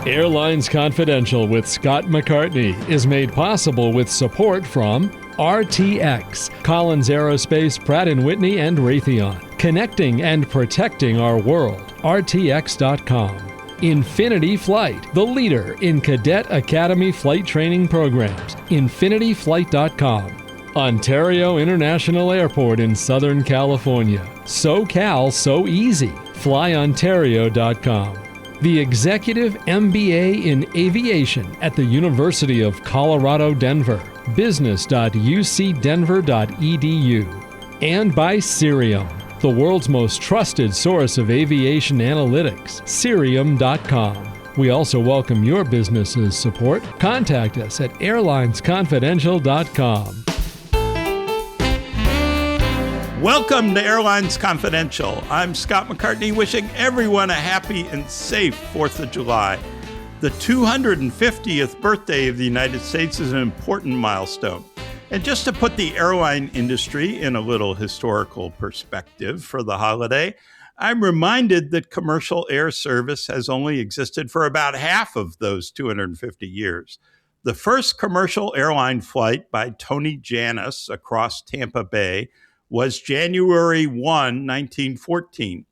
Airlines Confidential with Scott McCartney is made possible with support from RTX, Collins Aerospace, Pratt & Whitney, and Raytheon. Connecting and protecting our world. RTX.com. Infinity Flight, the leader in Cadet Academy flight training programs. InfinityFlight.com. Ontario International Airport in Southern California. SoCal So Easy. FlyOntario.com. The Executive MBA in Aviation at the University of Colorado Denver. business.ucdenver.edu. And by Cirium, the world's most trusted source of aviation analytics. Cirium.com. We also welcome your business's support. Contact us at airlinesconfidential.com. Welcome to Airlines Confidential. I'm Scott McCartney, wishing everyone a happy and safe 4th of July. The 250th birthday of the United States is an important milestone. And just to put the airline industry in a little historical perspective for the holiday, I'm reminded that commercial air service has only existed for about half of those 250 years. The first commercial airline flight by Tony Jannus across Tampa Bay was January 1, 1914.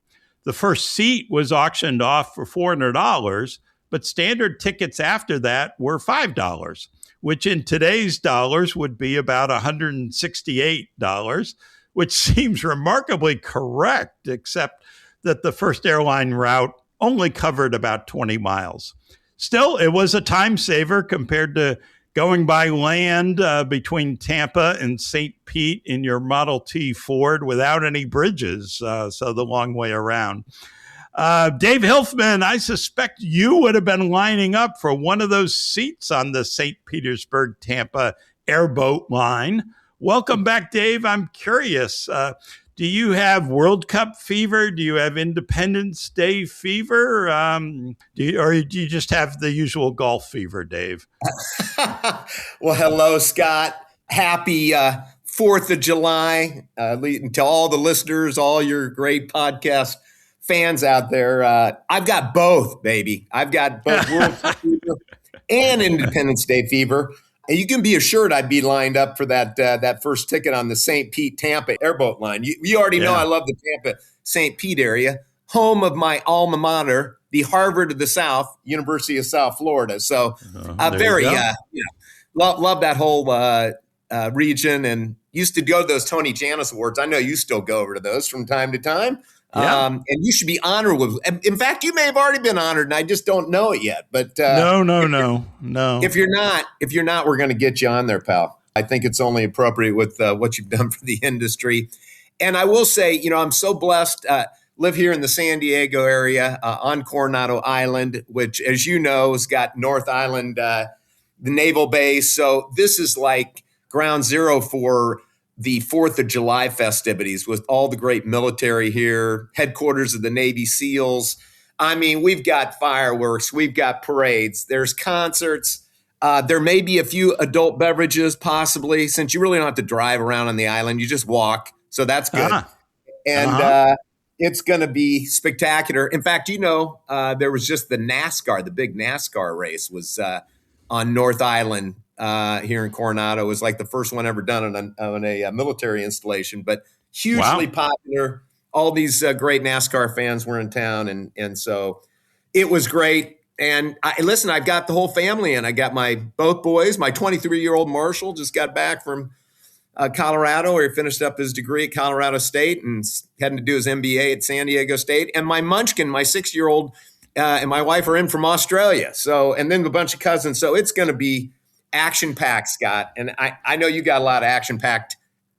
The first seat was auctioned off for $400, but standard tickets after that were $5, which in today's dollars would be about $168, which seems remarkably correct, except that the first airline route only covered about 20 miles. Still, it was a time saver compared to going by land between Tampa and St. Pete in your Model T Ford without any bridges, so the long way around. Dave Hilfman, I suspect you would have been lining up for one of those seats on the St. Petersburg-Tampa airboat line. Welcome back, Dave. I'm curious, do you have World Cup fever? Do you have Independence Day fever? Or do you just have the usual golf fever, Dave? Well, hello, Scott. Happy 4th of July to all the listeners, all your great podcast fans out there. I've got both, baby. I've got both World Cup fever and Independence Day fever. And you can be assured I'd be lined up for that first ticket on the St. Pete Tampa airboat line. You already know I love the Tampa St. Pete area, home of my alma mater, the Harvard of the South, University of South Florida. So love that whole region, and used to go to those Tony Jannus Awards. I know you still go over to those from time to time. Yeah. And you should be honored with. In fact, you may have already been honored, and I just don't know it yet. But no. If you're not, we're going to get you on there, pal. I think it's only appropriate with what you've done for the industry. And I will say, I'm so blessed. Live here in the San Diego area on Coronado Island, which, as you know, has got North Island, the naval base. So this is like ground zero for the 4th of July festivities with all the great military here, headquarters of the Navy SEALs. I mean, we've got fireworks, we've got parades, there's concerts. There may be a few adult beverages possibly, since you really don't have to drive around on the island. You just walk. So that's good. And it's going to be spectacular. In fact, there was just the big NASCAR race was on North Island here in Coronado. It was like the first one ever done on a military installation, but hugely popular. All these great NASCAR fans were in town, and so it was great. And I've got the whole family in. I got both boys. My 23-year-old Marshall just got back from Colorado, where he finished up his degree at Colorado State and heading to do his MBA at San Diego State. And my Munchkin, my 6-year-old, and my wife are in from Australia. So, and then a bunch of cousins. So it's going to be action-packed, Scott. And I know you got a lot of action-packed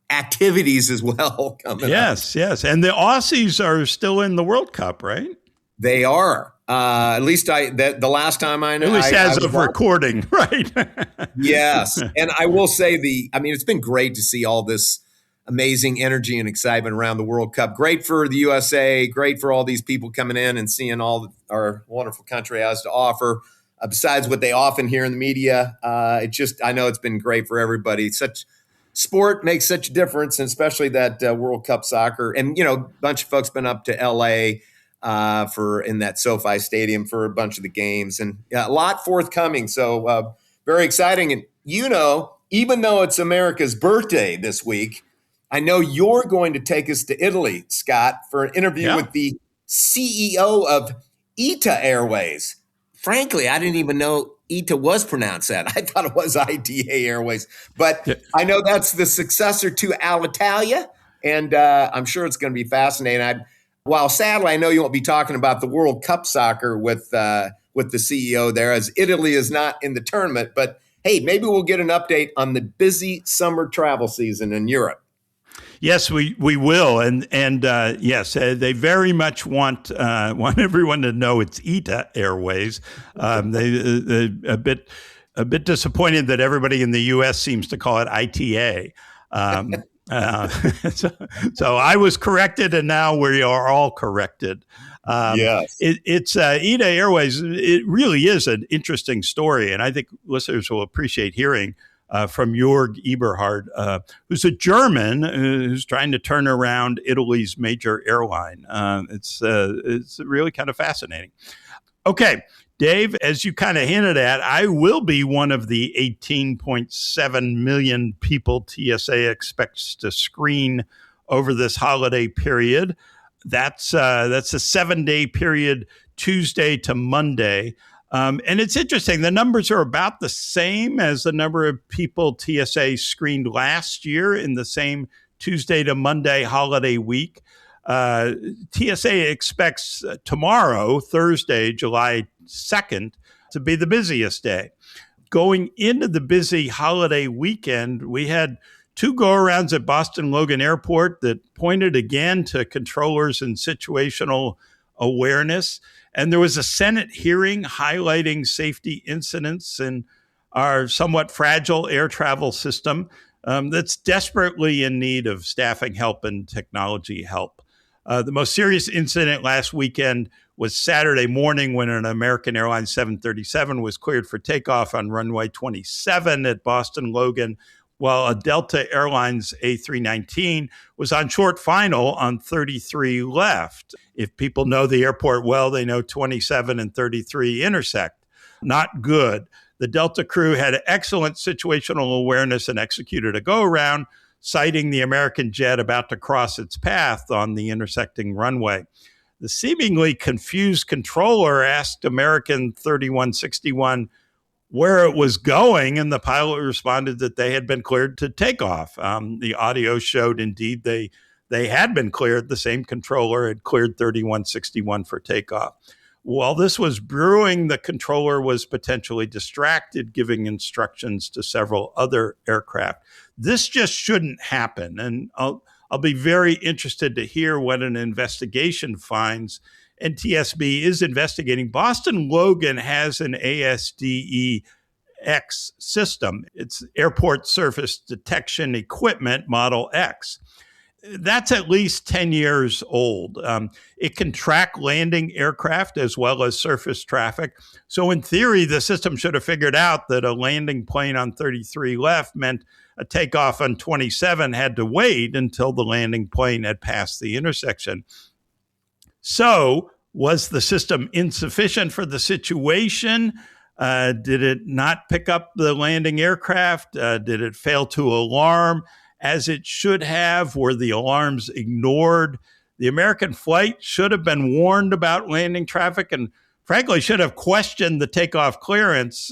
activities as well coming up. Yes. And the Aussies are still in the World Cup, right? They are. At least the last time I know. At least as of recording, right? Yes. And I will say it's been great to see all this amazing energy and excitement around the World Cup. Great for the USA, great for all these people coming in and seeing all our wonderful country has to offer. Besides what they often hear in the media, I know it's been great for everybody. Such sport makes such a difference, and especially that World Cup soccer. And, a bunch of folks been up to LA for in that SoFi Stadium for a bunch of the games, and a lot forthcoming. So very exciting. And even though it's America's birthday this week, I know you're going to take us to Italy, Scott, for an interview with the CEO of ITA Airways. Frankly, I didn't even know ITA was pronounced that. I thought it was ITA Airways, but I know that's the successor to Alitalia, and I'm sure it's going to be fascinating. While sadly, I know you won't be talking about the World Cup soccer with the CEO there, as Italy is not in the tournament. But hey, maybe we'll get an update on the busy summer travel season in Europe. Yes, we will, and yes, they very much want everyone to know it's ITA Airways. They a bit disappointed that everybody in the U.S. seems to call it ITA. So I was corrected, and now we are all corrected. Yes, it's ITA Airways. It really is an interesting story, and I think listeners will appreciate hearing from Joerg Eberhart, who's a German who's trying to turn around Italy's major airline. It's really kind of fascinating. Okay, Dave, as you kind of hinted at, I will be one of the 18.7 million people TSA expects to screen over this holiday period. That's a 7-day period, Tuesday to Monday. And it's interesting. The numbers are about the same as the number of people TSA screened last year in the same Tuesday to Monday holiday week. TSA expects tomorrow, Thursday, July 2nd, to be the busiest day. Going into the busy holiday weekend, we had 2 go-arounds at Boston Logan Airport that pointed again to controllers and situational awareness. And there was a Senate hearing highlighting safety incidents in our somewhat fragile air travel system that's desperately in need of staffing help and technology help. The most serious incident last weekend was Saturday morning when an American Airlines 737 was cleared for takeoff on runway 27 at Boston Logan, while a Delta Airlines A319 was on short final on 33 left. If people know the airport well, they know 27 and 33 intersect. Not good. The Delta crew had excellent situational awareness and executed a go-around, citing the American jet about to cross its path on the intersecting runway. The seemingly confused controller asked American 3161 where it was going, and the pilot responded that they had been cleared to take off. The audio showed indeed they had been cleared. The same controller had cleared 3161 for takeoff. While this was brewing, the controller was potentially distracted, giving instructions to several other aircraft. This just shouldn't happen, and I'll be very interested to hear what an investigation finds. NTSB is investigating. Boston Logan has an ASDE X system. It's Airport Surface Detection Equipment Model X. That's at least 10 years old. It can track landing aircraft as well as surface traffic. So in theory, the system should have figured out that a landing plane on 33 left meant a takeoff on 27 had to wait until the landing plane had passed the intersection. So was the system insufficient for the situation? Did it not pick up the landing aircraft? Did it fail to alarm as it should have? Were the alarms ignored? The American flight should have been warned about landing traffic and frankly should have questioned the takeoff clearance.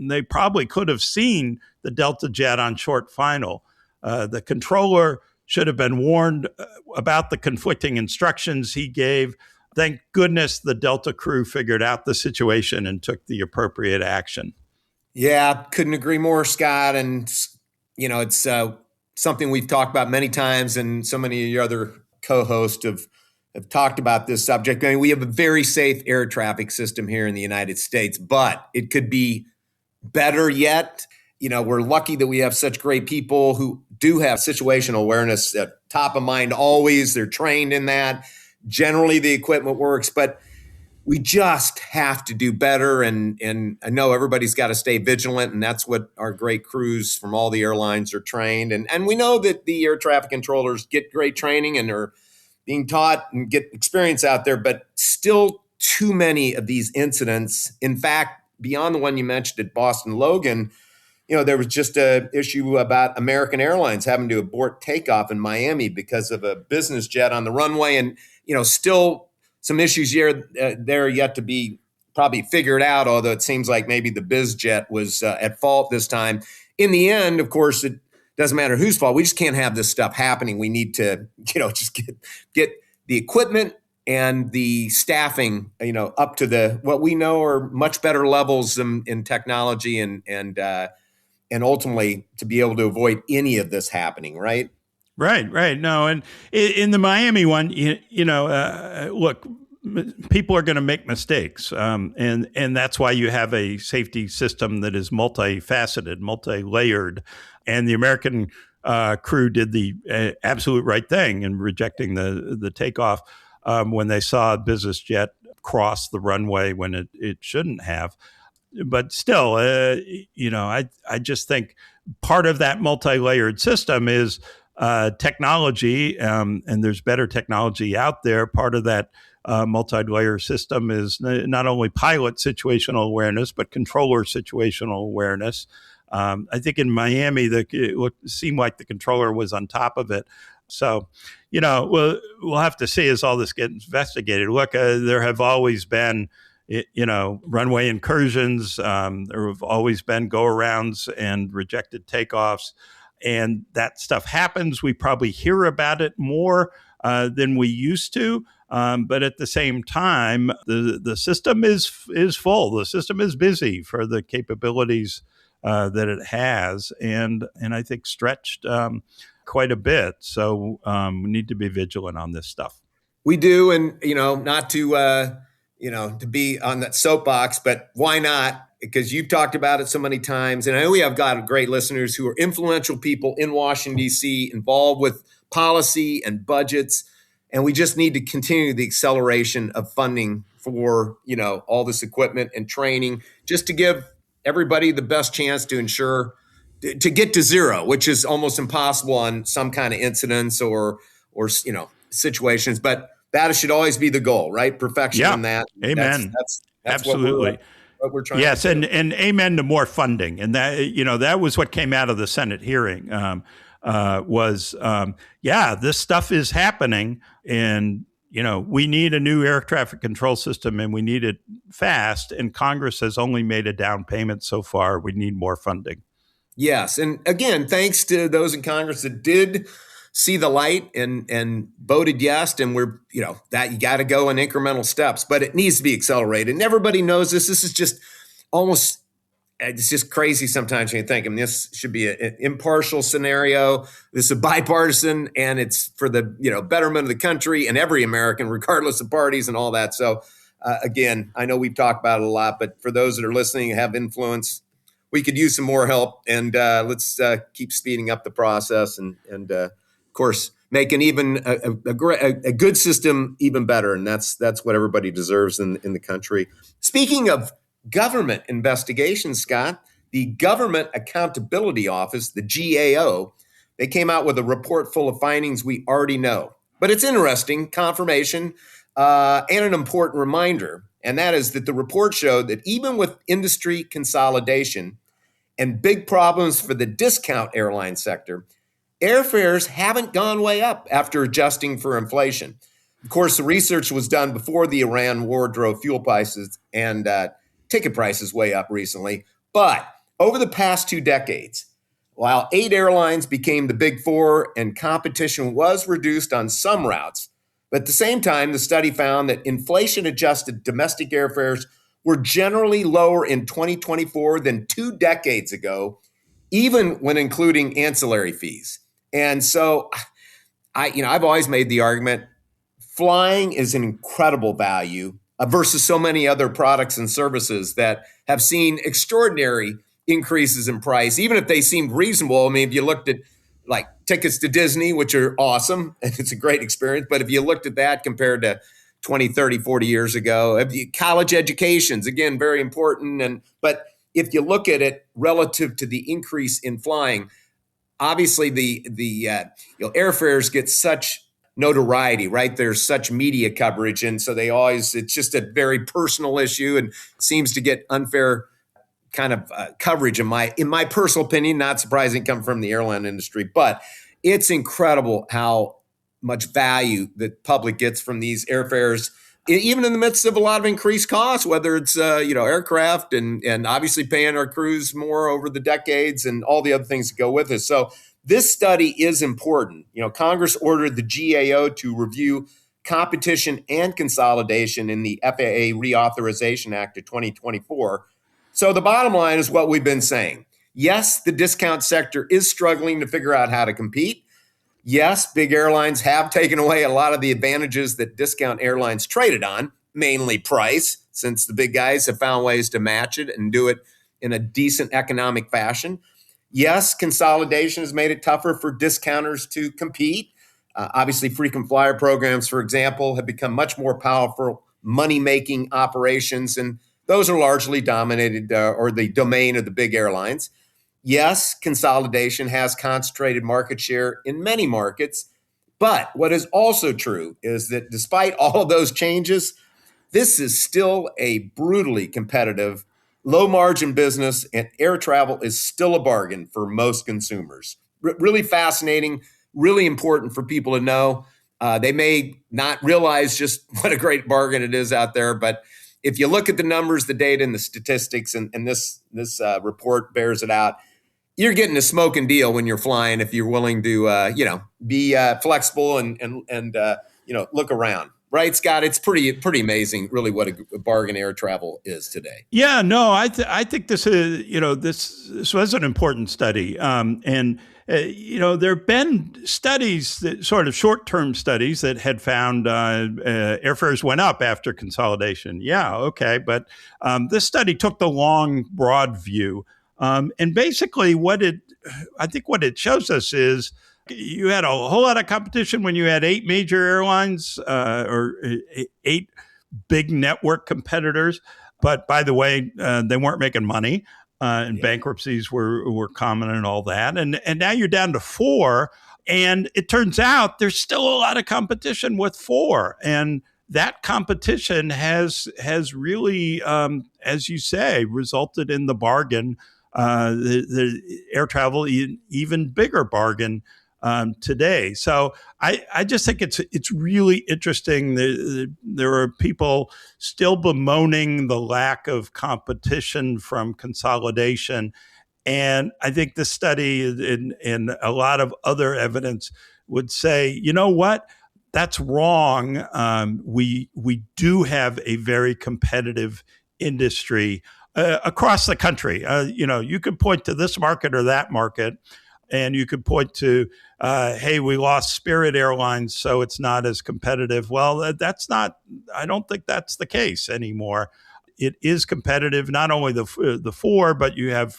They probably could have seen the Delta jet on short final. The controller should have been warned about the conflicting instructions he gave. Thank goodness the Delta crew figured out the situation and took the appropriate action. Yeah, couldn't agree more, Scott. And, it's something we've talked about many times, and so many of your other co-hosts have talked about this subject. I mean, we have a very safe air traffic system here in the United States, but it could be better yet. We're lucky that we have such great people who do have situational awareness at top of mind always. They're trained in that. Generally, the equipment works, but we just have to do better. And I know everybody's got to stay vigilant, and that's what our great crews from all the airlines are trained. And we know that the air traffic controllers get great training and are being taught and get experience out there, but still too many of these incidents. In fact, beyond the one you mentioned at Boston Logan, there was just an issue about American Airlines having to abort takeoff in Miami because of a business jet on the runway. And, still some issues here there yet to be probably figured out, although it seems like maybe the biz jet was at fault this time. In the end, of course, it doesn't matter whose fault. We just can't have this stuff happening. We need to, just get the equipment and the staffing, up to what we know are much better levels in technology and ultimately to be able to avoid any of this happening, right? Right. No, and in the Miami one, look, people are going to make mistakes, and that's why you have a safety system that is multifaceted, multi-layered, and the American crew did the absolute right thing in rejecting the takeoff when they saw a business jet cross the runway when it shouldn't have. But still, I just think part of that multi-layered system is technology, and there's better technology out there. Part of that multi-layer system is not only pilot situational awareness, but controller situational awareness. I think in Miami, it seemed like the controller was on top of it. So, we'll have to see as all this gets investigated. Look, there have always been runway incursions. There have always been go-arounds and rejected takeoffs. And that stuff happens. We probably hear about it more than we used to. But at the same time, the system is full. The system is busy for the capabilities that it has, and I think stretched quite a bit. So we need to be vigilant on this stuff. We do, and not to to be on that soapbox, but why not? Because you've talked about it so many times, and I know we have got great listeners who are influential people in Washington, D.C., involved with policy and budgets, and we just need to continue the acceleration of funding for, all this equipment and training, just to give everybody the best chance to ensure to get to zero, which is almost impossible on some kind of incidents or situations, but that should always be the goal, right? Perfection in that. Amen. That's absolutely what we're trying yes, to do. and amen to more funding. And that, that was what came out of the Senate hearing this stuff is happening. And, we need a new air traffic control system and we need it fast. And Congress has only made a down payment so far. We need more funding. Yes. And again, thanks to those in Congress that did see the light and voted yes. And we're, that you got to go in incremental steps, but it needs to be accelerated. And everybody knows this. This is just it's just crazy sometimes when you think, this should be an impartial scenario. This is a bipartisan, and it's for the, betterment of the country and every American, regardless of parties and all that. So again, I know we've talked about it a lot, but for those that are listening and have influence, we could use some more help, and let's keep speeding up the process and of course, make an even a good system even better. And that's what everybody deserves in the country. Speaking of government investigations, Scott, the Government Accountability Office, the GAO, they came out with a report full of findings we already know. But it's interesting, confirmation, and an important reminder. And that is that the report showed that even with industry consolidation and big problems for the discount airline sector, airfares haven't gone way up after adjusting for inflation. Of course, the research was done before the Iran war drove fuel prices and ticket prices way up recently. But over the past 2 decades, while 8 airlines became the big 4 and competition was reduced on some routes, but at the same time, the study found that inflation-adjusted domestic airfares were generally lower in 2024 than 2 decades ago, even when including ancillary fees. And so I've always made the argument, flying is an incredible value versus so many other products and services that have seen extraordinary increases in price, even if they seemed reasonable. I mean, if you looked at like tickets to Disney, which are awesome, and it's a great experience, but if you looked at that compared to 20, 30, 40 years ago, college educations, again, very important. But if you look at it relative to the increase in flying, obviously the airfares get such notoriety, right? There's such media coverage. And so it's just a very personal issue and seems to get unfair kind of coverage in my personal opinion, not surprising coming from the airline industry, but it's incredible how much value the public gets from these airfares, even in the midst of a lot of increased costs, whether it's aircraft and obviously paying our crews more over the decades and all the other things that go with it. So this study is important. Congress ordered the GAO to review competition and consolidation in the FAA Reauthorization Act of 2024. So the bottom line is what we've been saying. Yes, the discount sector is struggling to figure out how to compete. Yes, big airlines have taken away a lot of the advantages that discount airlines traded on, mainly price, since the big guys have found ways to match it and do it in a decent economic fashion. Yes, consolidation has made it tougher for discounters to compete. Obviously, frequent flyer programs, for example, have become much more powerful money-making operations, and those are largely dominated or the domain of the big airlines. Yes, consolidation has concentrated market share in many markets, but what is also true is that despite all of those changes, this is still a brutally competitive, low-margin business, and air travel is still a bargain for most consumers. Really fascinating, really important for people to know. They may not realize just what a great bargain it is out there, but if you look at the numbers, the data, and the statistics, and this report bears it out, you're getting a smoking deal when you're flying if you're willing to, be flexible and look around. Right, Scott? It's pretty amazing, really, what a bargain air travel is today. Yeah, no, I think this is, this was an important study, there have been studies, that sort of short-term studies that had found airfares went up after consolidation. Yeah, okay, but this study took the long, broad view, and basically I think what it shows us is you had a whole lot of competition when you had 8 major airlines or 8 big network competitors. But by the way, they weren't making money. And bankruptcies were common and all that. And now you're down to 4. And it turns out there's still a lot of competition with 4. And that competition has really, as you say, resulted in the bargain, the air travel, even bigger bargain today. So I just think it's really interesting. There are people still bemoaning the lack of competition from consolidation. And I think the study and a lot of other evidence would say, you know what? That's wrong. We do have a very competitive industry across the country. You could point to this market or that market, and you could point to, hey, we lost Spirit Airlines, so it's not as competitive. Well, I don't think that's the case anymore. It is competitive, not only the 4, but you have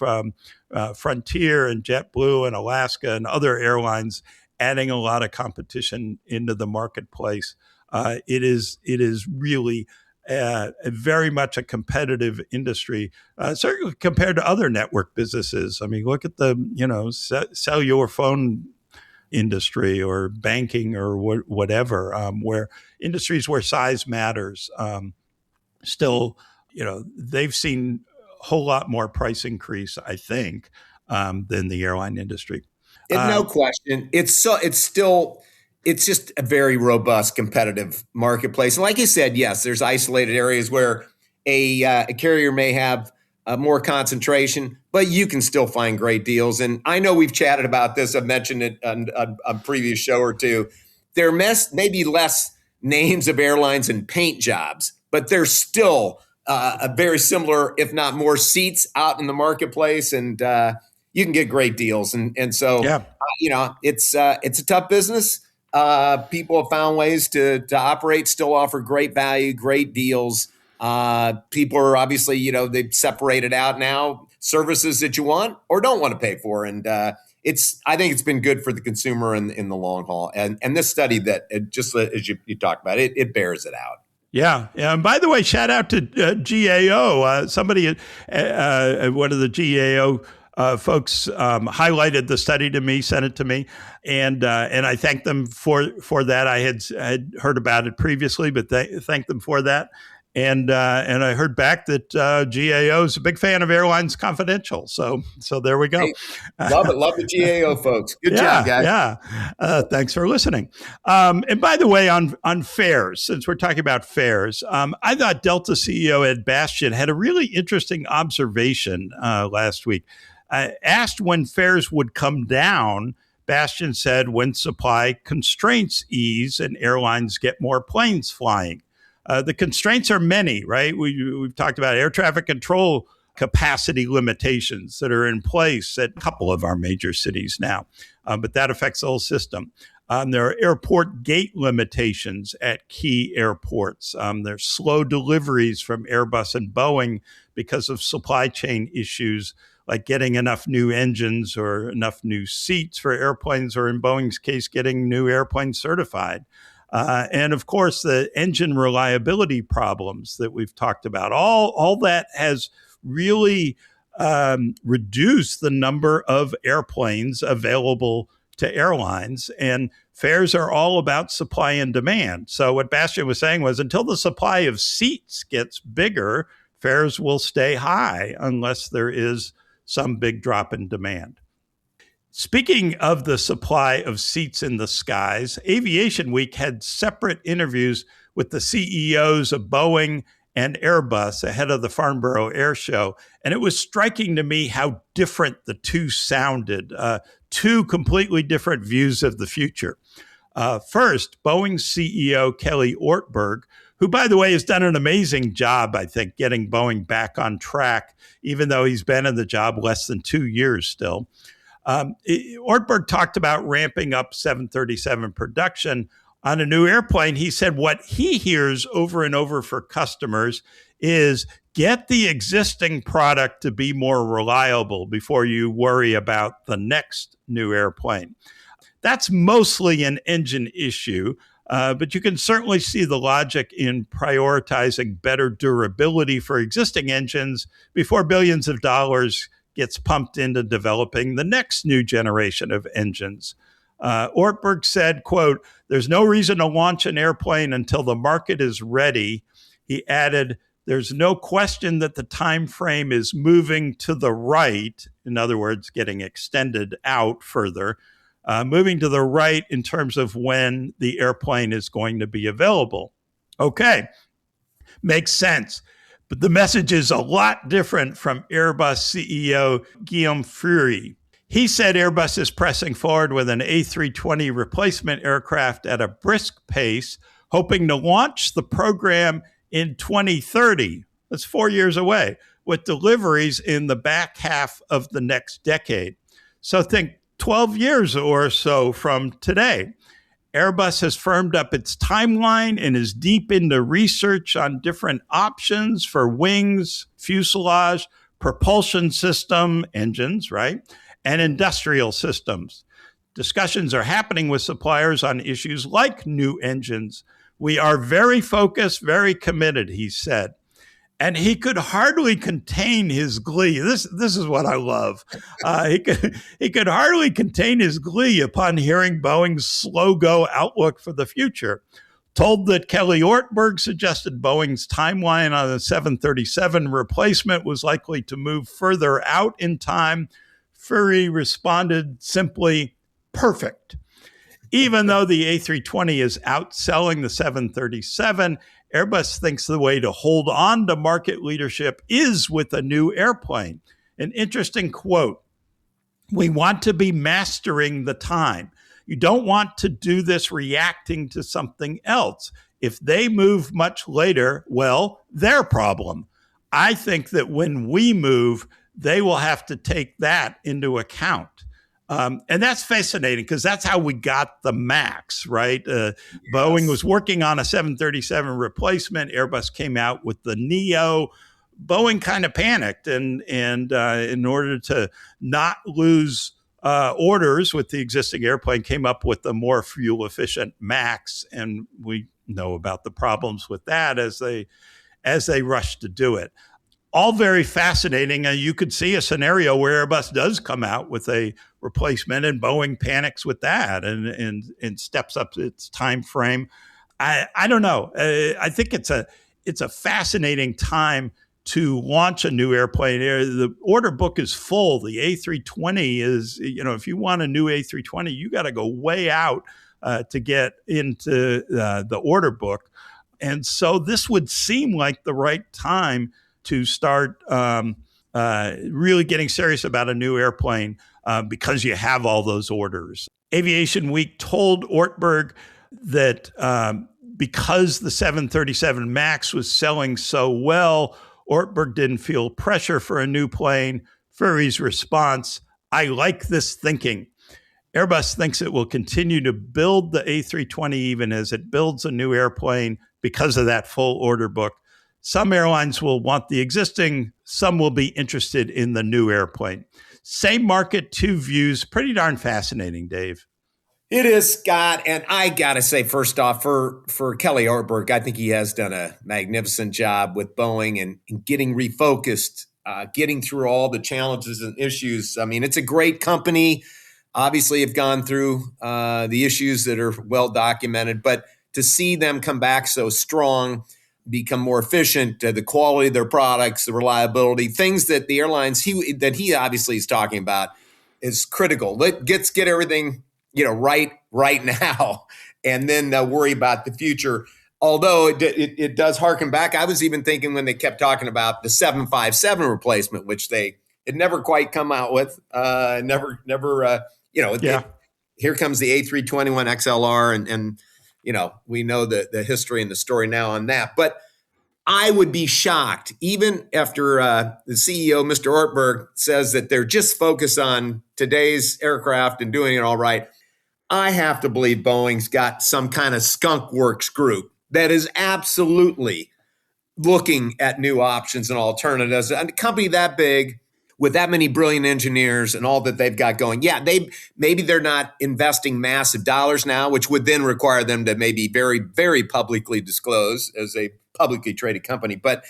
Frontier and JetBlue and Alaska and other airlines adding a lot of competition into the marketplace. It is really very much a competitive industry, certainly compared to other network businesses. I mean, look at the cellular phone industry or banking or whatever, where industries where size matters. Still, they've seen a whole lot more price increase, I think, than the airline industry. No question, it's just a very robust, competitive marketplace. And like you said, yes, there's isolated areas where a carrier may have more concentration, but you can still find great deals. And I know we've chatted about this. I've mentioned it on a previous show or two. There may be less names of airlines and paint jobs, but there's still a very similar, if not more, seats out in the marketplace, and you can get great deals. And so, it's a tough business. People have found ways to operate, still offer great value, great deals. People are obviously, they've separated out now services that you want or don't want to pay for. And I think it's been good for the consumer in the long haul. And this study that just as you talked about, it bears it out. Yeah. And by the way, shout out to GAO. Somebody at one of the GAO folks highlighted the study to me, sent it to me, and I thank them for that. I had heard about it previously, but thank them for that. And I heard back that GAO is a big fan of Airlines Confidential. So there we go. Hey, love it. Love the GAO folks. Good job, guys. Yeah. Thanks for listening. And by the way, on fares, since we're talking about fares, I thought Delta CEO Ed Bastian had a really interesting observation last week. Asked when fares would come down, Bastian said when supply constraints ease and airlines get more planes flying. The constraints are many, right? We've talked about air traffic control capacity limitations that are in place at a couple of our major cities now, but that affects the whole system. There are airport gate limitations at key airports. There's slow deliveries from Airbus and Boeing because of supply chain issues, like getting enough new engines or enough new seats for airplanes, or in Boeing's case, getting new airplanes certified. And of course, the engine reliability problems that we've talked about, all that has really reduced the number of airplanes available to airlines. And fares are all about supply and demand. So what Bastian was saying was, until the supply of seats gets bigger, fares will stay high unless there is some big drop in demand. Speaking of the supply of seats in the skies, Aviation Week had separate interviews with the CEOs of Boeing and Airbus ahead of the Farnborough Air Show. And it was striking to me how different the two sounded, two completely different views of the future. First, Boeing's CEO, Kelly Ortberg, who, by the way, has done an amazing job, I think, getting Boeing back on track, even though he's been in the job less than 2 years still. Ortberg talked about ramping up 737 production on a new airplane. He said what he hears over and over for customers is get the existing product to be more reliable before you worry about the next new airplane. That's mostly an engine issue, but you can certainly see the logic in prioritizing better durability for existing engines before billions of dollars gets pumped into developing the next new generation of engines. Ortberg said, quote, "There's no reason to launch an airplane until the market is ready." He added, "There's no question that the time frame is moving to the right," in other words, getting extended out further, moving to the right in terms of when the airplane is going to be available. Okay, makes sense. But the message is a lot different from Airbus CEO Guillaume Faury. He said Airbus is pressing forward with an A320 replacement aircraft at a brisk pace, hoping to launch the program in 2030. That's 4 years away, with deliveries in the back half of the next decade. So think 12 years or so from today. Airbus has firmed up its timeline and is deep into research on different options for wings, fuselage, propulsion system, engines, right, and industrial systems. Discussions are happening with suppliers on issues like new engines. We are very focused, very committed, he said. And he could hardly contain his glee. This is what I love. He could hardly contain his glee upon hearing Boeing's slow-go outlook for the future. Told that Kelly Ortberg suggested Boeing's timeline on the 737 replacement was likely to move further out in time, Faury responded simply, "Perfect." Even though the A320 is outselling the 737, Airbus thinks the way to hold on to market leadership is with a new airplane. An interesting quote: "We want to be mastering the time. You don't want to do this reacting to something else. If they move much later, well, their problem. I think that when we move, they will have to take that into account." And that's fascinating because that's how we got the MAX, right? Yes. Boeing was working on a 737 replacement. Airbus came out with the Neo. Boeing kind of panicked, and in order to not lose orders with the existing airplane, came up with a more fuel-efficient MAX. And we know about the problems with that as they rushed to do it. all very fascinating. And you could see a scenario where Airbus does come out with a replacement and Boeing panics with that and steps up its time frame. I don't know. I think it's a fascinating time to launch a new airplane. The order book is full. The A320 is, if you want a new A320, you got to go way out to get into the order book. And so this would seem like the right time to start really getting serious about a new airplane because you have all those orders. Aviation Week told Ortberg that because the 737 MAX was selling so well, Ortberg didn't feel pressure for a new plane. Furry's response, I like this thinking. Airbus thinks it will continue to build the A320 even as it builds a new airplane because of that full order book. Some airlines will want the existing, some will be interested in the new airplane. Same market, two views. Pretty darn fascinating, Dave. It is, Scott. And I got to say, first off, for Kelly Ortberg, I think he has done a magnificent job with Boeing and getting refocused, getting through all the challenges and issues. I mean, it's a great company. Obviously, have gone through the issues that are well documented. But to see them come back so strong, become more efficient, the quality of their products, the reliability, things that the airlines that he obviously is talking about is critical. Get everything right now, and then worry about the future. Although it does harken back. I was even thinking when they kept talking about the 757 replacement, which it never quite come out with. Here comes the A321 XLR, and we know the history and the story now on that. But I would be shocked, even after the CEO, Mr. Ortberg, says that they're just focused on today's aircraft and doing it all right. I have to believe Boeing's got some kind of skunk works group that is absolutely looking at new options and alternatives. A company that big with that many brilliant engineers and all that they've got going. Yeah, maybe they're not investing massive dollars now, which would then require them to maybe very, very publicly disclose as a publicly traded company. But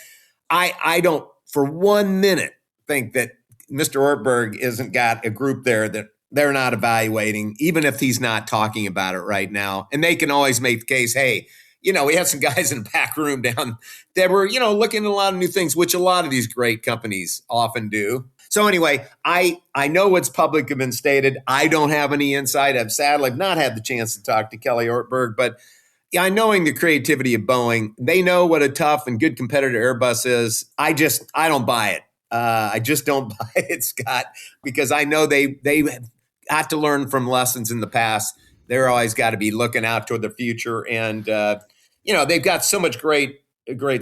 I don't for 1 minute think that Mr. Ortberg isn't got a group there that they're not evaluating, even if he's not talking about it right now. And they can always make the case, hey, we had some guys in the back room down that were, looking at a lot of new things, which a lot of these great companies often do. So anyway, I know what's publicly been stated. I don't have any insight. I've not had the chance to talk to Kelly Ortberg, but knowing the creativity of Boeing, they know what a tough and good competitor Airbus is. I don't buy it. I just don't buy it, Scott, because I know they have to learn from lessons in the past. They're always got to be looking out toward the future. And, they've got so much great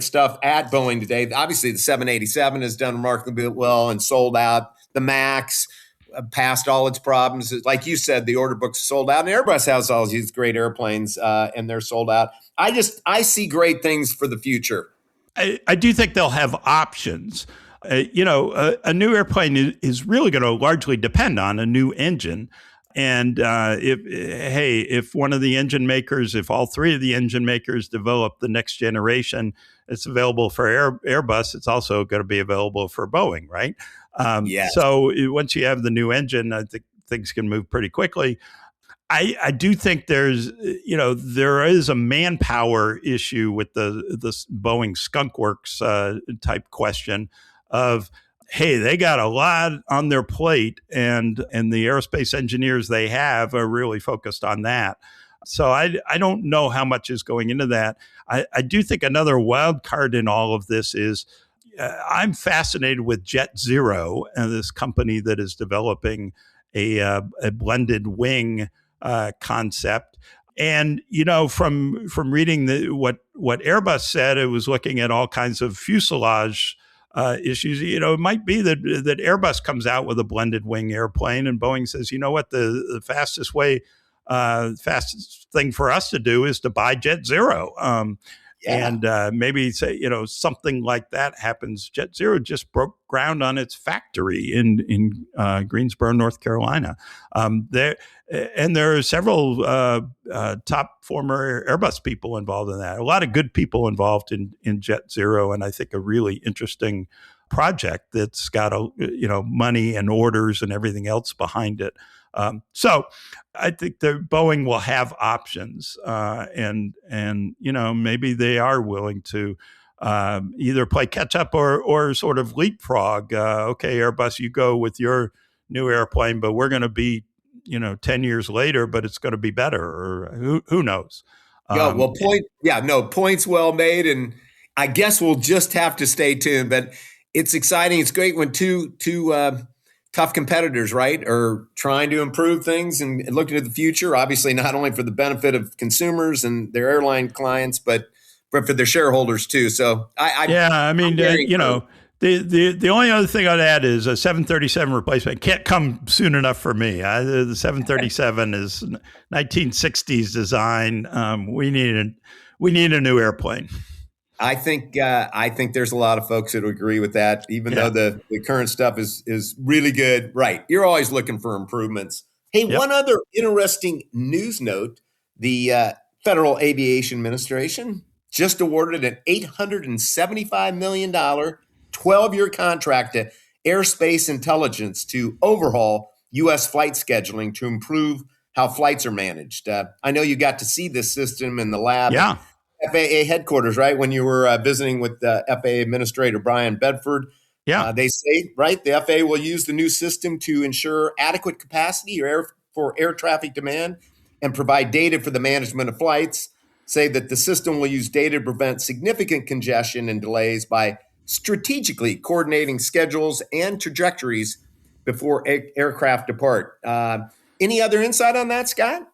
stuff at Boeing today. Obviously, the 787 has done remarkably well and sold out. The MAX passed all its problems. Like you said, the order book's sold out. And Airbus has all these great airplanes, and they're sold out. I see great things for the future. I do think they'll have options. A new airplane is really going to largely depend on a new engine. And if one of the engine makers, if all three of the engine makers develop the next generation, it's available for Airbus. It's also going to be available for Boeing, right? Yes. So once you have the new engine, I think things can move pretty quickly. I do think there is a manpower issue with the Boeing Skunk Works type question of, hey, they got a lot on their plate, and the aerospace engineers they have are really focused on that. So I don't know how much is going into that. I do think another wild card in all of this is I'm fascinated with Jet Zero and this company that is developing a blended wing concept. And, from reading what Airbus said, it was looking at all kinds of fuselage issues. It might be that Airbus comes out with a blended wing airplane and Boeing says, you know what, the fastest thing for us to do is to buy Jet Zero. And maybe say, something like that happens. Jet Zero just broke ground on its factory in Greensboro, North Carolina. There are several top former Airbus people involved in that. A lot of good people involved in Jet Zero, and I think a really interesting project that's got money and orders and everything else behind it. So I think that Boeing will have options, and maybe they are willing to either play catch up or sort of leapfrog. Okay, Airbus, you go with your new airplane, but we're going to be 10 years later, but it's going to be better, or who knows? Points well made, and I guess we'll just have to stay tuned. But it's exciting. It's great when two tough competitors, right, are trying to improve things and looking to the future, obviously not only for the benefit of consumers and their airline clients, but for their shareholders too. So the only other thing I'd add is a 737 replacement can't come soon enough for me. The 737 is 1960s design. We need a new airplane. I think there's a lot of folks that agree with that, even though the current stuff is really good. Right. You're always looking for improvements. Hey, one other interesting news note, the Federal Aviation Administration just awarded an $875 million 12-year contract to Airspace Intelligence to overhaul U.S. flight scheduling to improve how flights are managed. I know you got to see this system in the lab. Yeah. FAA headquarters, right? When you were visiting with FAA Administrator Brian Bedford. Yeah. They say, right, the FAA will use the new system to ensure adequate capacity for air traffic demand and provide data for the management of flights. Say that the system will use data to prevent significant congestion and delays by strategically coordinating schedules and trajectories before aircraft depart. Any other insight on that, Scott?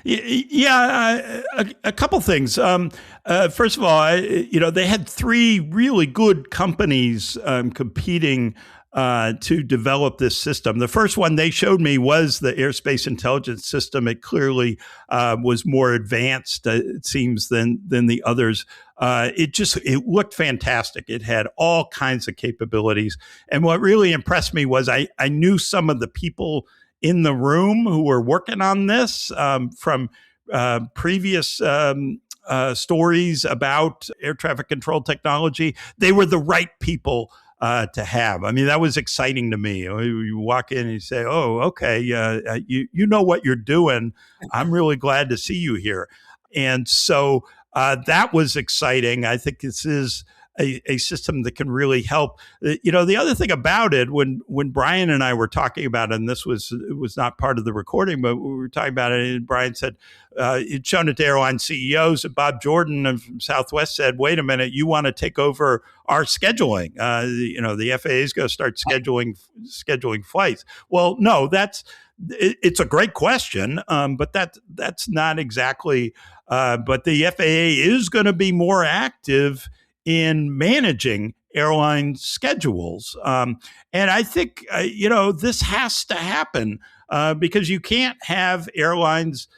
Yeah, a couple things. First of all, they had three really good companies competing to develop this system. The first one they showed me was the Airspace Intelligence System. It clearly was more advanced, it seems, than the others. It looked fantastic. It had all kinds of capabilities. And what really impressed me was I knew some of the people in the room who were working on this from previous stories about air traffic control technology. They were the right people to have. I mean, that was exciting to me. You walk in and you say, "Oh, okay, you know what you're doing. I'm really glad to see you here." And so that was exciting. I think this is a system that can really help. The other thing about it, when Brian and I were talking about it, and it was not part of the recording, but we were talking about it, and Brian said, he'd shown it to airline CEOs, and Bob Jordan from Southwest said, wait a minute, you want to take over our scheduling? The FAA is going to start scheduling flights. Well, no, it's a great question, but that's not exactly, but the FAA is going to be more active in managing airline schedules. And I think, this has to happen because you can't have airlines,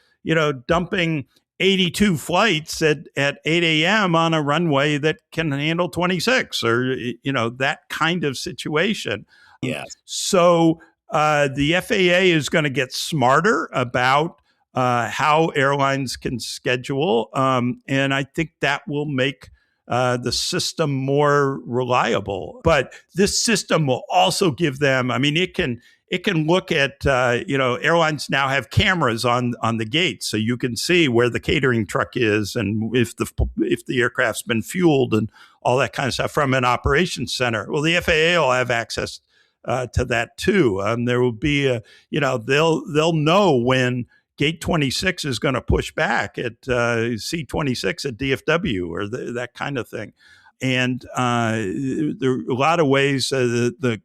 dumping 82 flights at 8 a.m. on a runway that can handle 26 or, that kind of situation. Yes. So the FAA is going to get smarter about how airlines can schedule. And I think that will make the system more reliable. But this system will also give them, it can look at, airlines now have cameras on the gates, so you can see where the catering truck is and if the aircraft's been fueled and all that kind of stuff from an operations center. Well, the FAA will have access to that too. There will be they'll know when Gate 26 is going to push back at C26 at DFW or that kind of thing. And there are a lot of ways the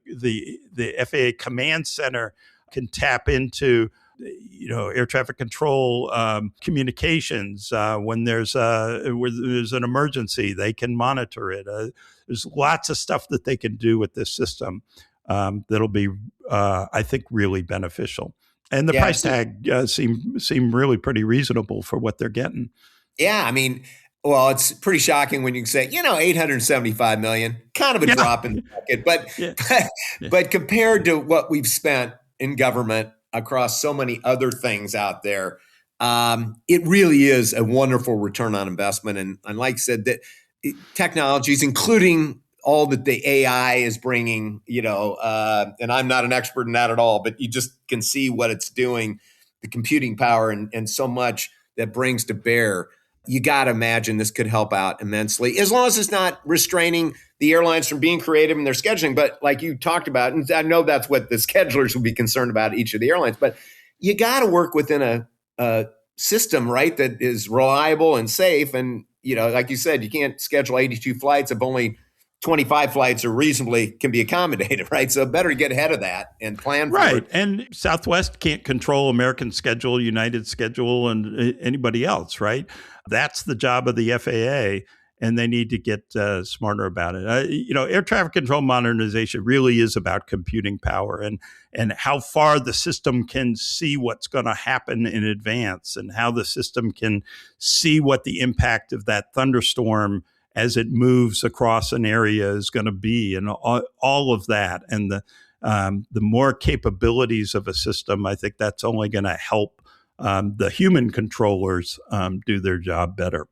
FAA command center can tap into, air traffic control communications. When there's an emergency, they can monitor it. There's lots of stuff that they can do with this system that'll be, I think, really beneficial. And the price tag seem really pretty reasonable for what they're getting. Yeah, well, it's pretty shocking when you say, $875 million, kind of a drop in the bucket, but compared to what we've spent in government across so many other things out there, it really is a wonderful return on investment. And like I said, that technologies, including all that the AI is bringing, and I'm not an expert in that at all, but you just can see what it's doing, the computing power and so much that brings to bear. You got to imagine this could help out immensely, as long as it's not restraining the airlines from being creative in their scheduling. But like you talked about, and I know that's what the schedulers will be concerned about, each of the airlines, but you got to work within a system, right, that is reliable and safe. And, like you said, you can't schedule 82 flights if only 25 flights are reasonably can be accommodated, right? So better to get ahead of that and plan for it. Right. And Southwest can't control American schedule, United schedule, and anybody else, right? That's the job of the FAA, and they need to get smarter about it. Air traffic control modernization really is about computing power and how far the system can see what's going to happen in advance, and how the system can see what the impact of that thunderstorm as it moves across an area is going to be, and all of that. And the more capabilities of a system, I think that's only going to help the human controllers do their job better.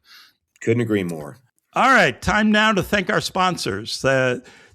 Couldn't agree more. All right, time now to thank our sponsors.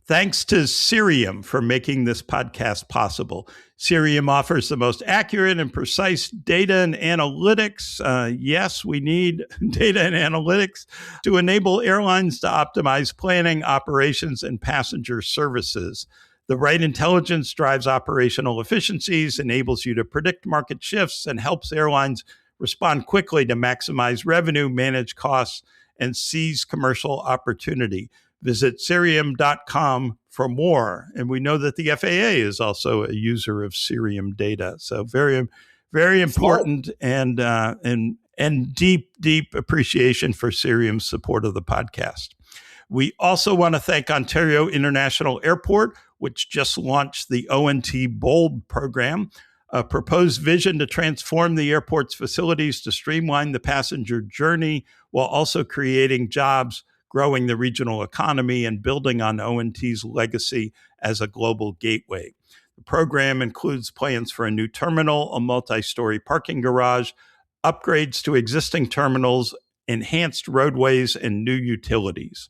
Thanks to Cirium for making this podcast possible. Cirium offers the most accurate and precise data and analytics. Yes, we need data and analytics to enable airlines to optimize planning, operations, and passenger services. The right intelligence drives operational efficiencies, enables you to predict market shifts, and helps airlines respond quickly to maximize revenue, manage costs, and seize commercial opportunity. Visit Cirium.com for more. And we know that the FAA is also a user of Cirium data. So very, very important, and deep appreciation for Cirium's support of the podcast. We also want to thank Ontario International Airport, which just launched the ONT BOLD program, a proposed vision to transform the airport's facilities to streamline the passenger journey while also creating jobs, growing the regional economy, and building on ONT's legacy as a global gateway. The program includes plans for a new terminal, a multi-story parking garage, upgrades to existing terminals, enhanced roadways, and new utilities.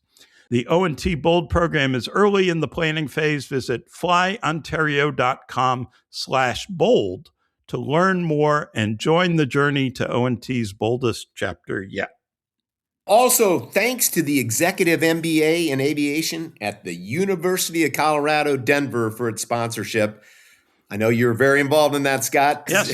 The ONT BOLD program is early in the planning phase. Visit flyontario.com/bold to learn more and join the journey to ONT's boldest chapter yet. Also, thanks to the Executive MBA in Aviation at the University of Colorado, Denver for its sponsorship. I know you're very involved in that, Scott. Yes.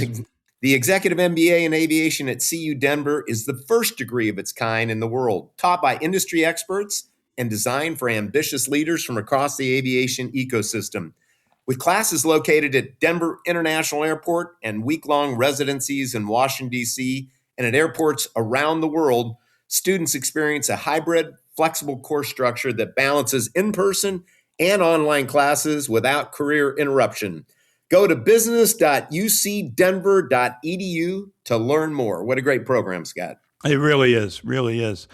The Executive MBA in Aviation at CU Denver is the first degree of its kind in the world, taught by industry experts and designed for ambitious leaders from across the aviation ecosystem. With classes located at Denver International Airport and week-long residencies in Washington, D.C., and at airports around the world, students experience a hybrid, flexible course structure that balances in-person and online classes without career interruption. Go to business.ucdenver.edu to learn more. What a great program, Scott. It really is, really is.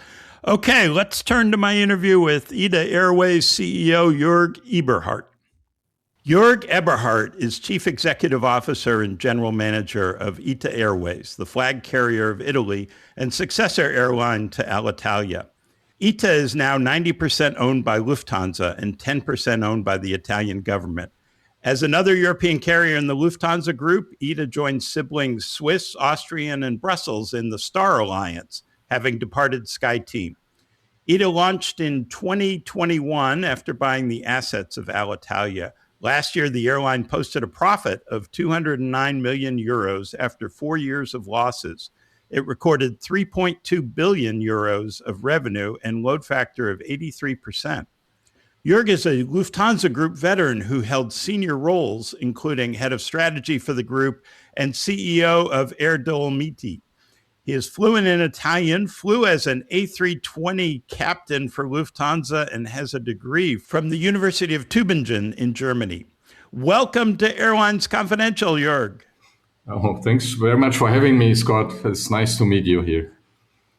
Okay, let's turn to my interview with ITA Airways CEO Joerg Eberhart. Joerg Eberhart is Chief Executive Officer and General Manager of ITA Airways, the flag carrier of Italy and successor airline to Alitalia. ITA is now 90% owned by Lufthansa and 10% owned by the Italian government. As another European carrier in the Lufthansa group, ITA joined siblings Swiss, Austrian, and Brussels in the Star Alliance, having departed SkyTeam. ITA launched in 2021 after buying the assets of Alitalia. Last year, the airline posted a profit of 209 million euros after 4 years of losses. It recorded 3.2 billion euros of revenue and load factor of 83%. Joerg is a Lufthansa Group veteran who held senior roles, including head of strategy for the group and CEO of Air Dolomiti. He is fluent in Italian, flew as an A320 captain for Lufthansa, and has a degree from the University of Tübingen in Germany. Welcome to Airlines Confidential, Joerg. Oh, thanks very much for having me, Scott. It's nice to meet you here.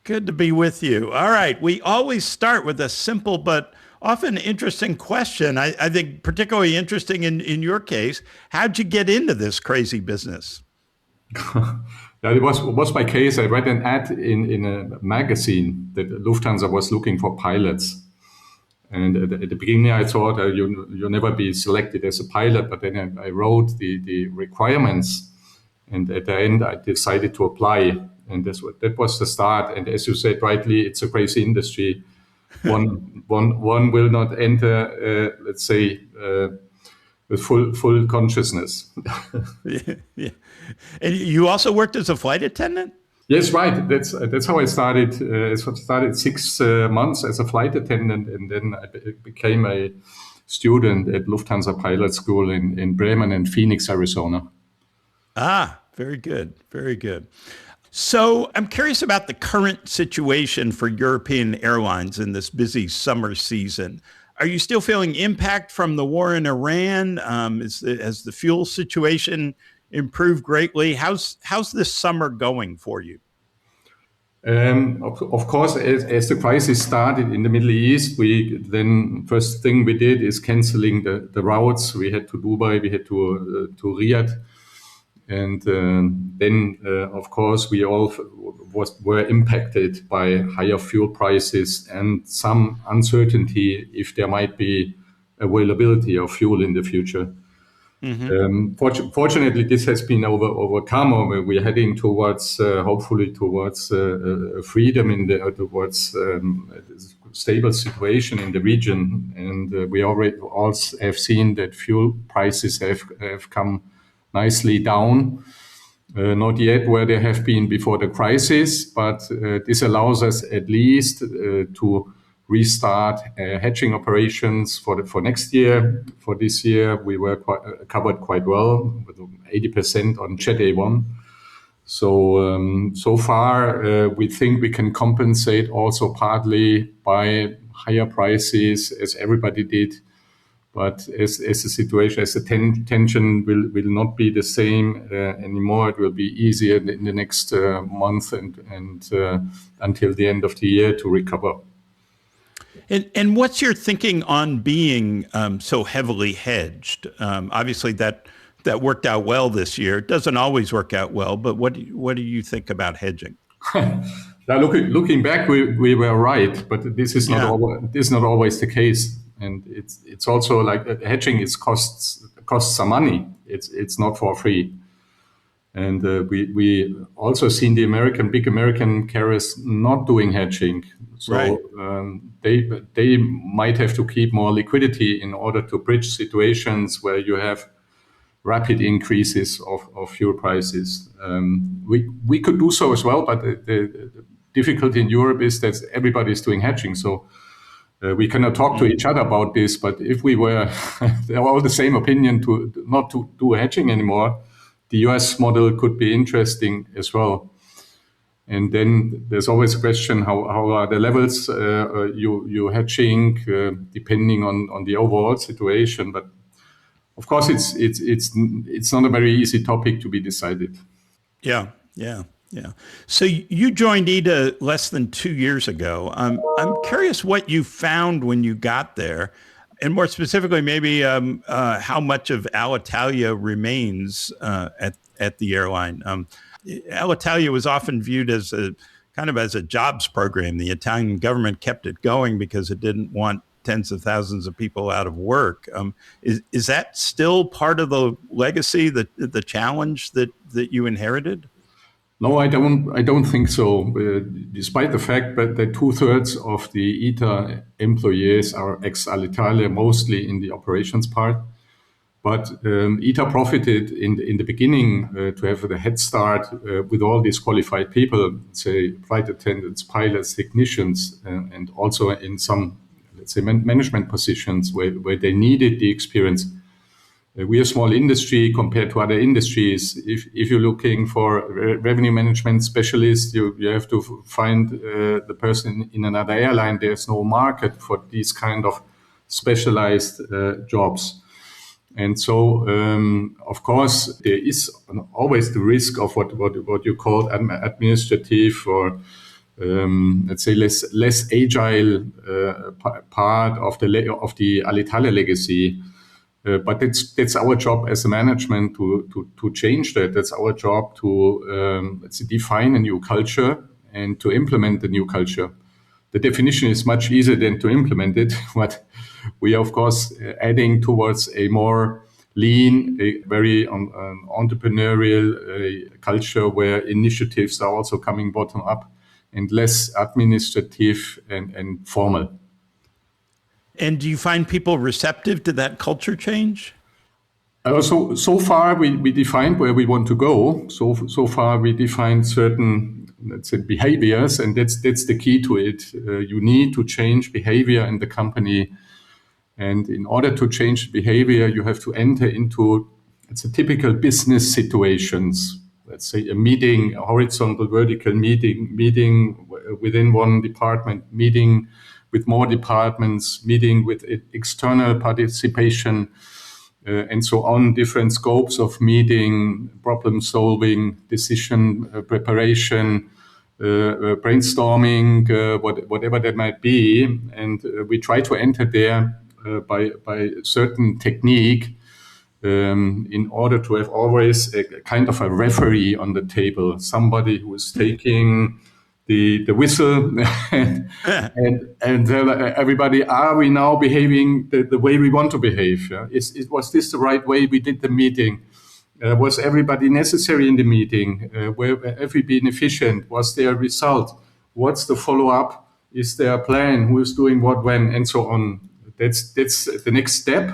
Good to be with you. All right. We always start with a simple but often interesting question. I think particularly interesting in your case. How'd you get into this crazy business? Yeah, it was my case. I read an ad in a magazine that Lufthansa was looking for pilots. And at the beginning, I thought you'll never be selected as a pilot, but then I wrote the requirements, and at the end, I decided to apply, and that was the start. And as you said rightly, it's a crazy industry. One will not enter, let's say, with full consciousness. Yeah. And you also worked as a flight attendant? Yes, right. That's how I started. I started 6 months as a flight attendant, and then I became a student at Lufthansa Pilot School in Bremen and Phoenix, Arizona. Ah, very good. Very good. So I'm curious about the current situation for European airlines in this busy summer season. Are you still feeling impact from the war in Iran? Has the fuel situation improved greatly? How's this summer going for you? Of course, as the crisis started in the Middle East, first thing we did is canceling the routes. We had to Dubai, we had to Riyadh. And then, of course, we all were impacted by higher fuel prices and some uncertainty if there might be availability of fuel in the future. Mm-hmm. Fortunately, this has been overcome. We're heading towards, hopefully, towards freedom towards a stable situation in the region. And we already also have seen that fuel prices have come nicely down. Not yet where they have been before the crisis, but this allows us at least to restart hedging operations for next year. For this year, we were covered quite well, with 80% on Jet A1. So far, we think we can compensate also partly by higher prices, as everybody did. But as the situation, as the tension will not be the same anymore, it will be easier in the next month and until the end of the year to recover. And what's your thinking on being so heavily hedged? Obviously, that worked out well this year. It doesn't always work out well, but what do you think about hedging? Now, looking back, we were right, but this is not always the case. And it's also like hedging costs some money. It's not for free. And we also seen the big American carriers not doing hedging. So right. They might have to keep more liquidity in order to bridge situations where you have rapid increases of fuel prices. We could do so as well, but the difficulty in Europe is that everybody is doing hedging. So we cannot talk to each other about this, but if we were all the same opinion not to do hedging anymore, the US model could be interesting as well. And then there's always a question, how are the levels you hedging, depending on the overall situation. But of course, it's not a very easy topic to be decided. Yeah. So you joined ITA less than 2 years ago. I'm curious what you found when you got there, and more specifically, maybe how much of Alitalia remains at the airline. Alitalia was often viewed as a jobs program. The Italian government kept it going because it didn't want tens of thousands of people out of work. Is that still part of the legacy, the challenge that you inherited? No, I don't think so. Despite the fact that 2/3 of the ITA employees are ex-Alitalia, mostly in the operations part. But ITA profited in the beginning to have the head start with all these qualified people, say flight attendants, pilots, technicians, and also in some, let's say, management positions where they needed the experience. We're a small industry compared to other industries. If you're looking for revenue management specialists, you have to find the person in another airline. There's no market for these kind of specialized jobs. And so, of course, there is always the risk of what you call administrative or let's say less agile part of the Alitalia legacy. But it's our job as a management to change that. That's our job to let's say define a new culture and to implement the new culture. The definition is much easier than to implement it, but we are, of course, adding towards a more lean, a very entrepreneurial culture where initiatives are also coming bottom up and less administrative and formal. And do you find people receptive to that culture change? So far, we defined where we want to go. So far, we defined certain, let's say, behaviors, and that's the key to it. You need to change behavior in the company. And in order to change behavior, you have to enter into, it's a typical business situations. Let's say a meeting, a horizontal, vertical meeting within one department, meeting with more departments, meeting with external participation, and so on, different scopes of meeting, problem solving, decision preparation, brainstorming, whatever that might be. And we try to enter there by certain technique in order to have always a kind of a referee on the table, somebody who is taking the whistle and tell everybody, are we now behaving the way we want to behave? Yeah? Was this the right way we did the meeting? Was everybody necessary in the meeting? Have we been efficient? Was there a result? What's the follow-up? Is there a plan? Who is doing what, when, and so on? That's the next step.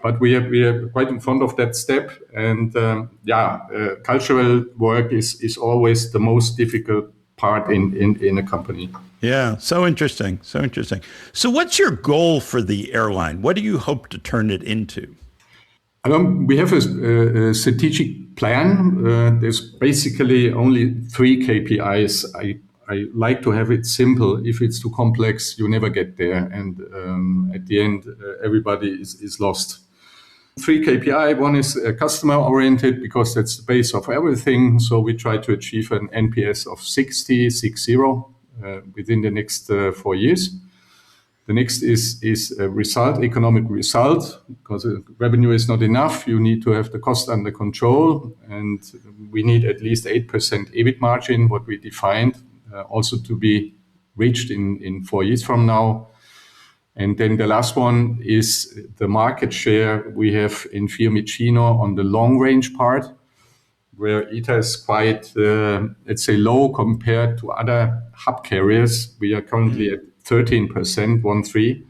But we are quite in front of that step. And cultural work is always the most difficult part in a company. Yeah, so interesting. So what's your goal for the airline? What do you hope to turn it into? We have a strategic plan. There's basically only 3 KPIs. I like to have it simple. If it's too complex, you never get there. And at the end, everybody is lost. 3 KPI. One is customer-oriented because that's the base of everything. So we try to achieve an NPS of 60 within the next 4 years. The next is a result, economic result, because revenue is not enough. You need to have the cost under control, and we need at least 8% EBIT margin, what we defined, also to be reached in 4 years from now. And then the last one is the market share we have in Fiumicino on the long range part, where ITA is quite, let's say, low compared to other hub carriers. We are currently at 13%, 1-3.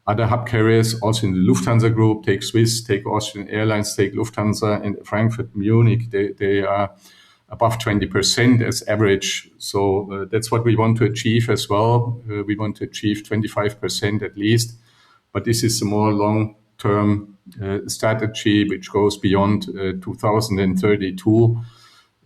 Other hub carriers, also in the Lufthansa group, take Swiss, take Austrian Airlines, take Lufthansa, and Frankfurt, Munich, they are above 20% as average. So that's what we want to achieve as well. We want to achieve 25% at least. But this is a more long-term strategy which goes beyond 2032.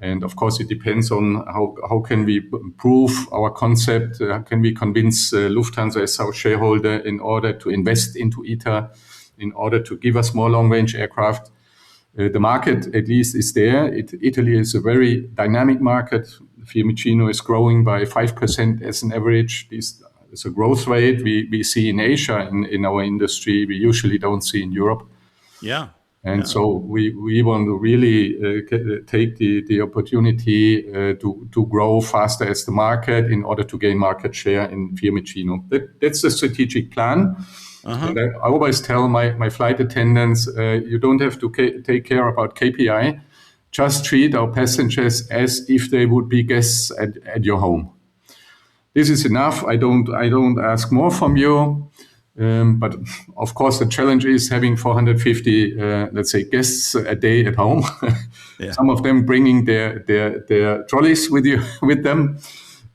And of course, it depends on how can we improve our concept, how can we convince Lufthansa as our shareholder in order to invest into ITA, in order to give us more long-range aircraft. The market, at least, is there. Italy is a very dynamic market. Fiumicino is growing by 5% as an average. This is a growth rate we see in Asia in our industry. We usually don't see in Europe. Yeah. And so we want to really take the opportunity to grow faster as the market in order to gain market share in Fiumicino. That's the strategic plan. Uh-huh. And I always tell my flight attendants, you don't have to take care about KPI. Just treat our passengers as if they would be guests at your home. This is enough. I don't ask more from you. But of course, the challenge is having 450, let's say, guests a day at home. Yeah. Some of them bringing their trolleys with them.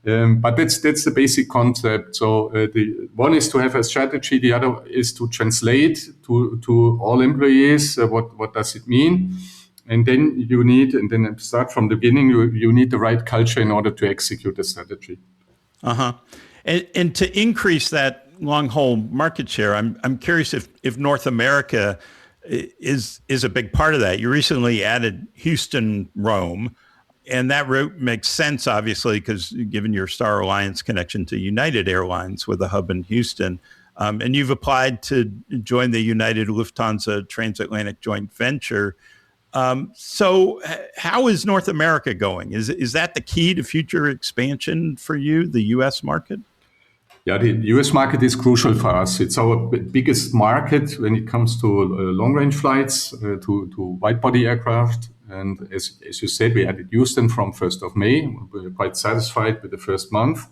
But that's the basic concept. So the one is to have a strategy. The other is to translate to all employees. What does it mean? And then start from the beginning. You need the right culture in order to execute the strategy. Uh-huh. And to increase that long-haul market share, I'm curious if North America is a big part of that. You recently added Houston-Rome, and that route makes sense, obviously, because given your Star Alliance connection to United Airlines with a hub in Houston, and you've applied to join the United Lufthansa transatlantic joint venture. So how is North America going? Is that the key to future expansion for you, the U.S. market? Yeah, the US market is crucial for us. It's our biggest market when it comes to long-range flights, to wide-body aircraft. And as you said, we added Houston from 1st of May. We're quite satisfied with the first month.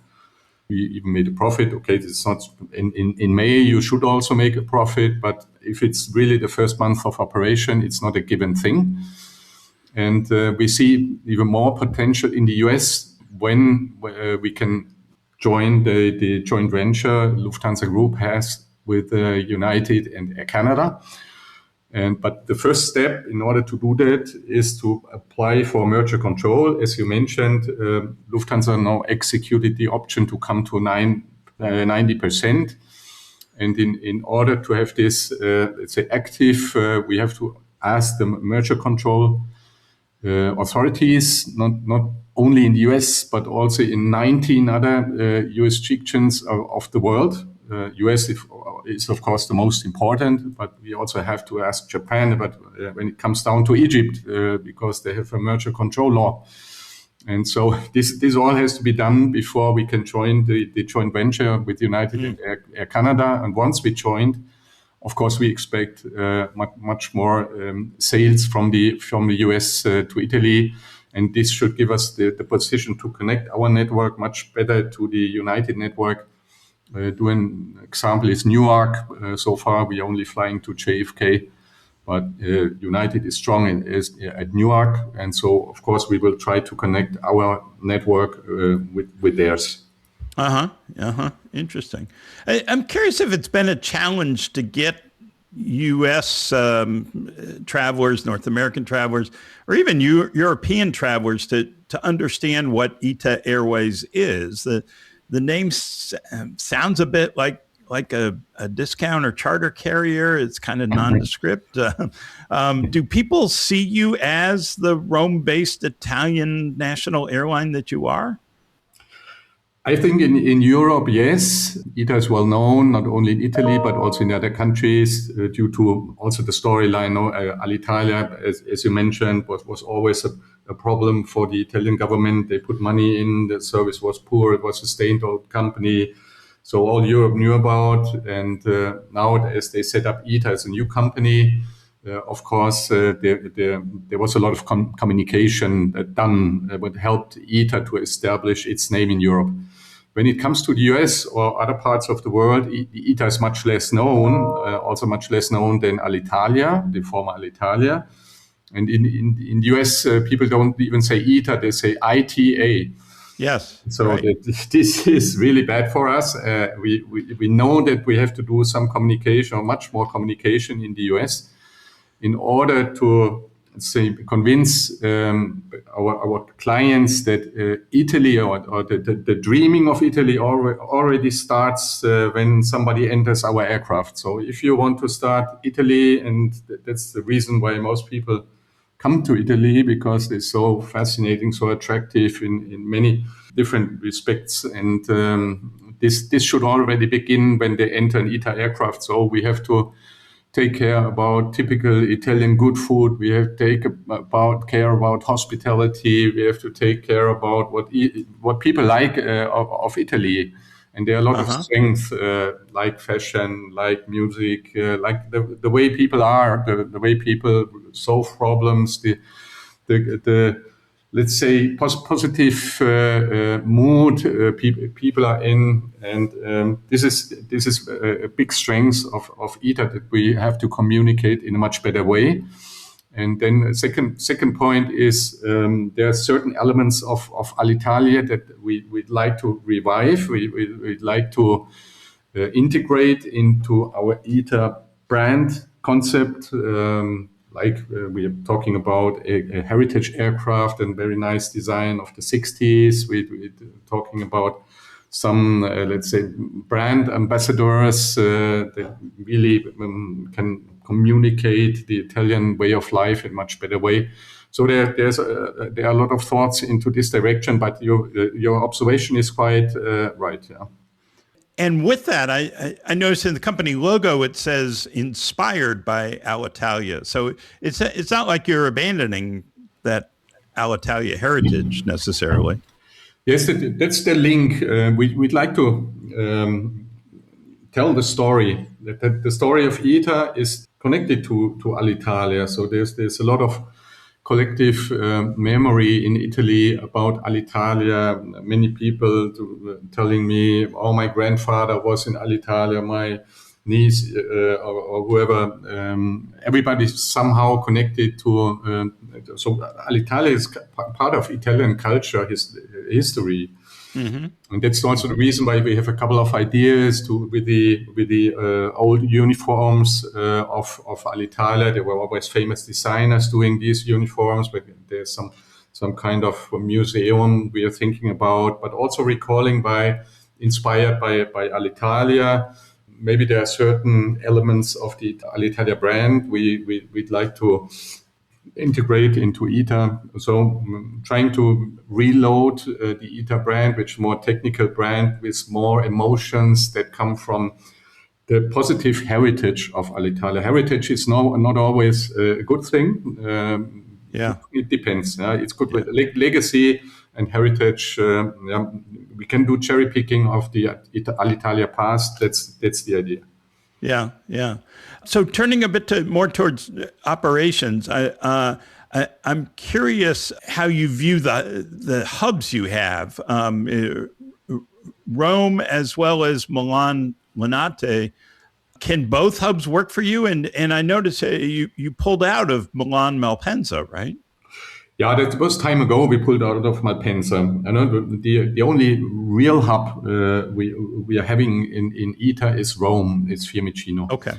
We even made a profit. Okay, it's not in May. You should also make a profit, but if it's really the first month of operation, it's not a given thing. And we see even more potential in the US when we can join the joint venture Lufthansa Group has with United and Air Canada. But the first step in order to do that is to apply for merger control. As you mentioned, Lufthansa now executed the option to come to 90%. And in order to have this, let's say, active, we have to ask the merger control authorities, not only in the US, but also in 19 other jurisdictions of the world. US is, of course, the most important, but we also have to ask Japan. But when it comes down to Egypt, because they have a merger control law. And so this all has to be done before we can join the joint venture with United and Air Canada. And once we joined, of course, we expect much more sales from the US to Italy, and this should give us the position to connect our network much better to the United network. An example is Newark. So far, we are only flying to JFK, but United is strong at Newark, and so of course we will try to connect our network with theirs. Interesting. I'm curious if it's been a challenge to get U.S. travelers, North American travelers, or even European travelers to understand what ITA Airways is. The name sounds a bit like a discount or charter carrier. It's kind of nondescript. Do people see you as the Rome-based Italian national airline that you are? I think in Europe, yes. ITA is well known, not only in Italy, but also in other countries, due to also the storyline. Alitalia, as you mentioned, was always a problem for the Italian government. They put money in, the service was poor, it was a state-owned company. So all Europe knew about. And now as they set up ITA as a new company, of course, there was a lot of communication done that helped ITA to establish its name in Europe. When it comes to the US or other parts of the world, ITA is much less known, also much less known than Alitalia, the former Alitalia. And in the US, people don't even say ITA, they say ITA. Yes. So right. This is really bad for us. We know that we have to do some communication or much more communication in the US in order to, let's say, convince our clients that Italy or the dreaming of Italy already starts when somebody enters our aircraft. So if you want to start Italy, and that's the reason why most people come to Italy, because it's so fascinating, so attractive in many different respects. And this should already begin when they enter an ITA aircraft. So we have to take care about typical Italian good food. We have to take care about hospitality. We have to take care about what people like of Italy. And there are a lot of strengths, like fashion, like music, like the way people are, the way people solve problems, the let's say positive mood people are in, and this is a big strength of ITA, that we have to communicate in a much better way. And then second point is there are certain elements of Alitalia that we'd like to revive. We'd like to integrate into our ITA brand concept. Like we are talking about a heritage aircraft and very nice design of the 60s. We're talking about some, let's say, brand ambassadors that really can communicate the Italian way of life in a much better way. So there are a lot of thoughts into this direction, but your observation is quite right. Yeah. And with that, I noticed in the company logo, it says inspired by Alitalia. So it's not like you're abandoning that Alitalia heritage necessarily. Yes, that's the link. We'd like to tell the story. That the story of ITA is connected to Alitalia. So there's a lot of collective memory in Italy about Alitalia. Many people telling me, "Oh, my grandfather was in Alitalia. My niece or whoever." Everybody's somehow connected to. So Alitalia is part of Italian culture, history. Mm-hmm. And that's also the reason why we have a couple of ideas with the old uniforms of Alitalia. There were always famous designers doing these uniforms, but there's some kind of museum we are thinking about, but also inspired by Alitalia. Maybe there are certain elements of the Alitalia brand we'd like to integrate into ITA. So trying to reload the ITA brand, which is more technical brand with more emotions that come from the positive heritage of Alitalia. Heritage is not always a good thing. It depends. It's good with legacy and heritage. We can do cherry picking of the Alitalia past. That's the idea. Yeah. So turning a bit more towards operations, I'm curious how you view the hubs you have, Rome as well as Milan Linate. Can both hubs work for you? And I noticed you pulled out of Milan Malpensa, right? Yeah, that was time ago. We pulled out of Malpensa. I know the only real hub we are having in ITA is Rome. It's Fiumicino. Okay.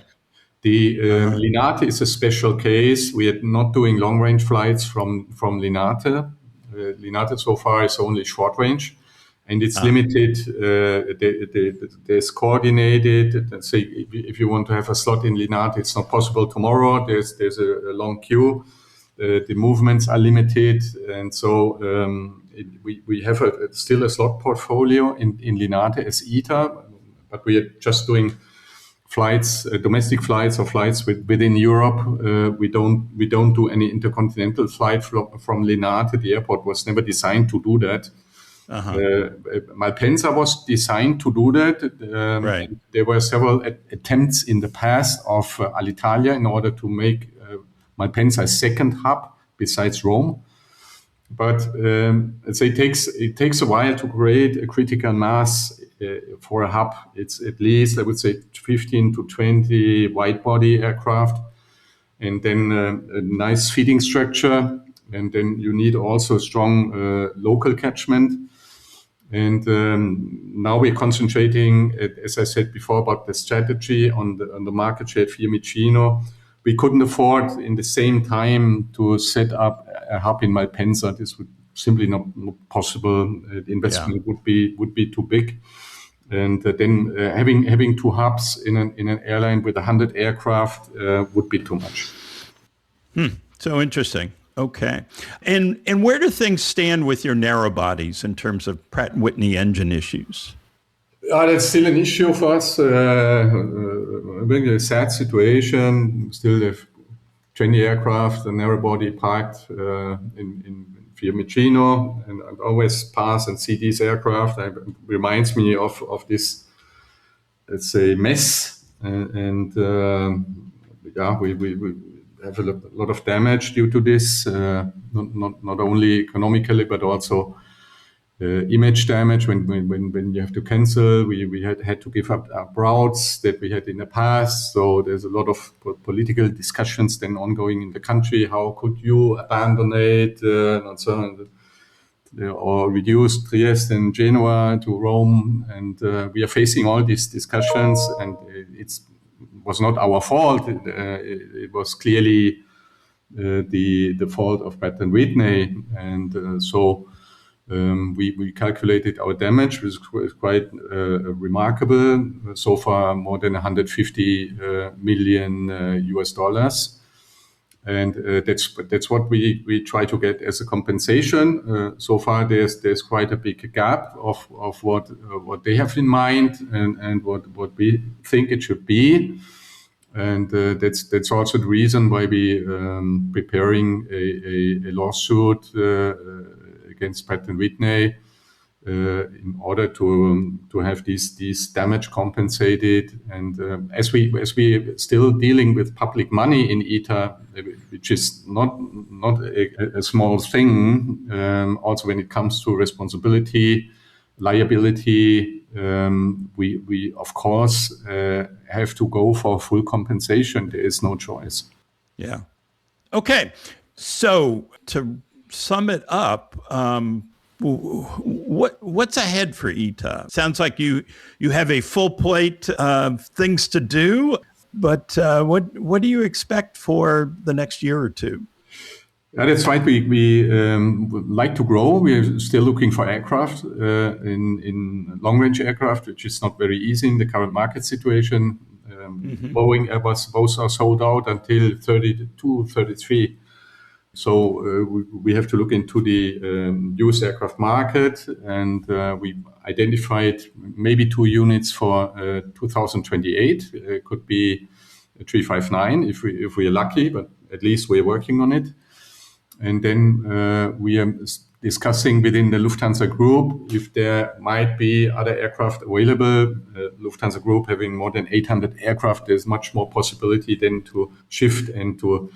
The Linate is a special case. We are not doing long range flights from Linate. Linate so far is only short range, and it's limited. There's coordinated. Let's say if you want to have a slot in Linate, it's not possible tomorrow. There's a long queue. The movements are limited, and so we have still a slot portfolio in Linate as ITA, but we are just doing flights, domestic flights or flights within Europe. We don't do any intercontinental flight from Linate. The airport was never designed to do that. Malpensa was designed to do that. Right. There were several attempts in the past of Alitalia in order to make Malpensa a second hub besides Rome. But it takes a while to create a critical mass for a hub. It's at least, I would say, 15 to 20 wide-body aircraft, and then a nice feeding structure. And then you need also a strong local catchment. And now we're concentrating, as I said before, about the strategy on the market share at Fiumicino. We couldn't afford in the same time to set up a hub in Malpensa. This would simply not possible. The investment would be too big. And then having two hubs in an airline with 100 aircraft would be too much. So interesting. Okay. And where do things stand with your narrow bodies in terms of Pratt & Whitney engine issues? That's still an issue for us. Really a sad situation. Still have 20 aircraft, a narrow body parked in Fiumicino, and I always pass and see these aircraft. It reminds me of this, let's say, mess. We have a lot of damage due to this, not only economically, but also image damage when you have to cancel. We had to give up routes that we had in the past. So there's a lot of political discussions then ongoing in the country. How could you abandon it and so on, or reduce Trieste and Genoa to Rome? And we are facing all these discussions, and it was not our fault. It was clearly the fault of Pratt & Whitney, and so. We calculated our damage, which was quite remarkable. So far, more than 150 million US dollars, and that's what we try to get as a compensation. So far, there's quite a big gap of what they have in mind and what we think it should be, and that's also the reason why we preparing a lawsuit against Pratt & Whitney, in order to have these damage compensated. And as we still dealing with public money in ITA, which is not a small thing, also when it comes to responsibility, liability, we of course have to go for full compensation. There is no choice. Yeah. Okay. So to sum it up, what's ahead for ITA? Sounds like you have a full plate of things to do, but what do you expect for the next year or two? Yeah, that's right. We would like to grow. We're still looking for aircraft in long-range aircraft, which is not very easy in the current market situation. Boeing, Airbus, both are sold out until 32, 33. So we have to look into the used aircraft market, and we identified maybe 2 units for 2028. It could be a 359 if we are lucky, but at least we're working on it. And then we are discussing within the Lufthansa Group if there might be other aircraft available. Lufthansa Group having more than 800 aircraft, there's much more possibility then to shift and to,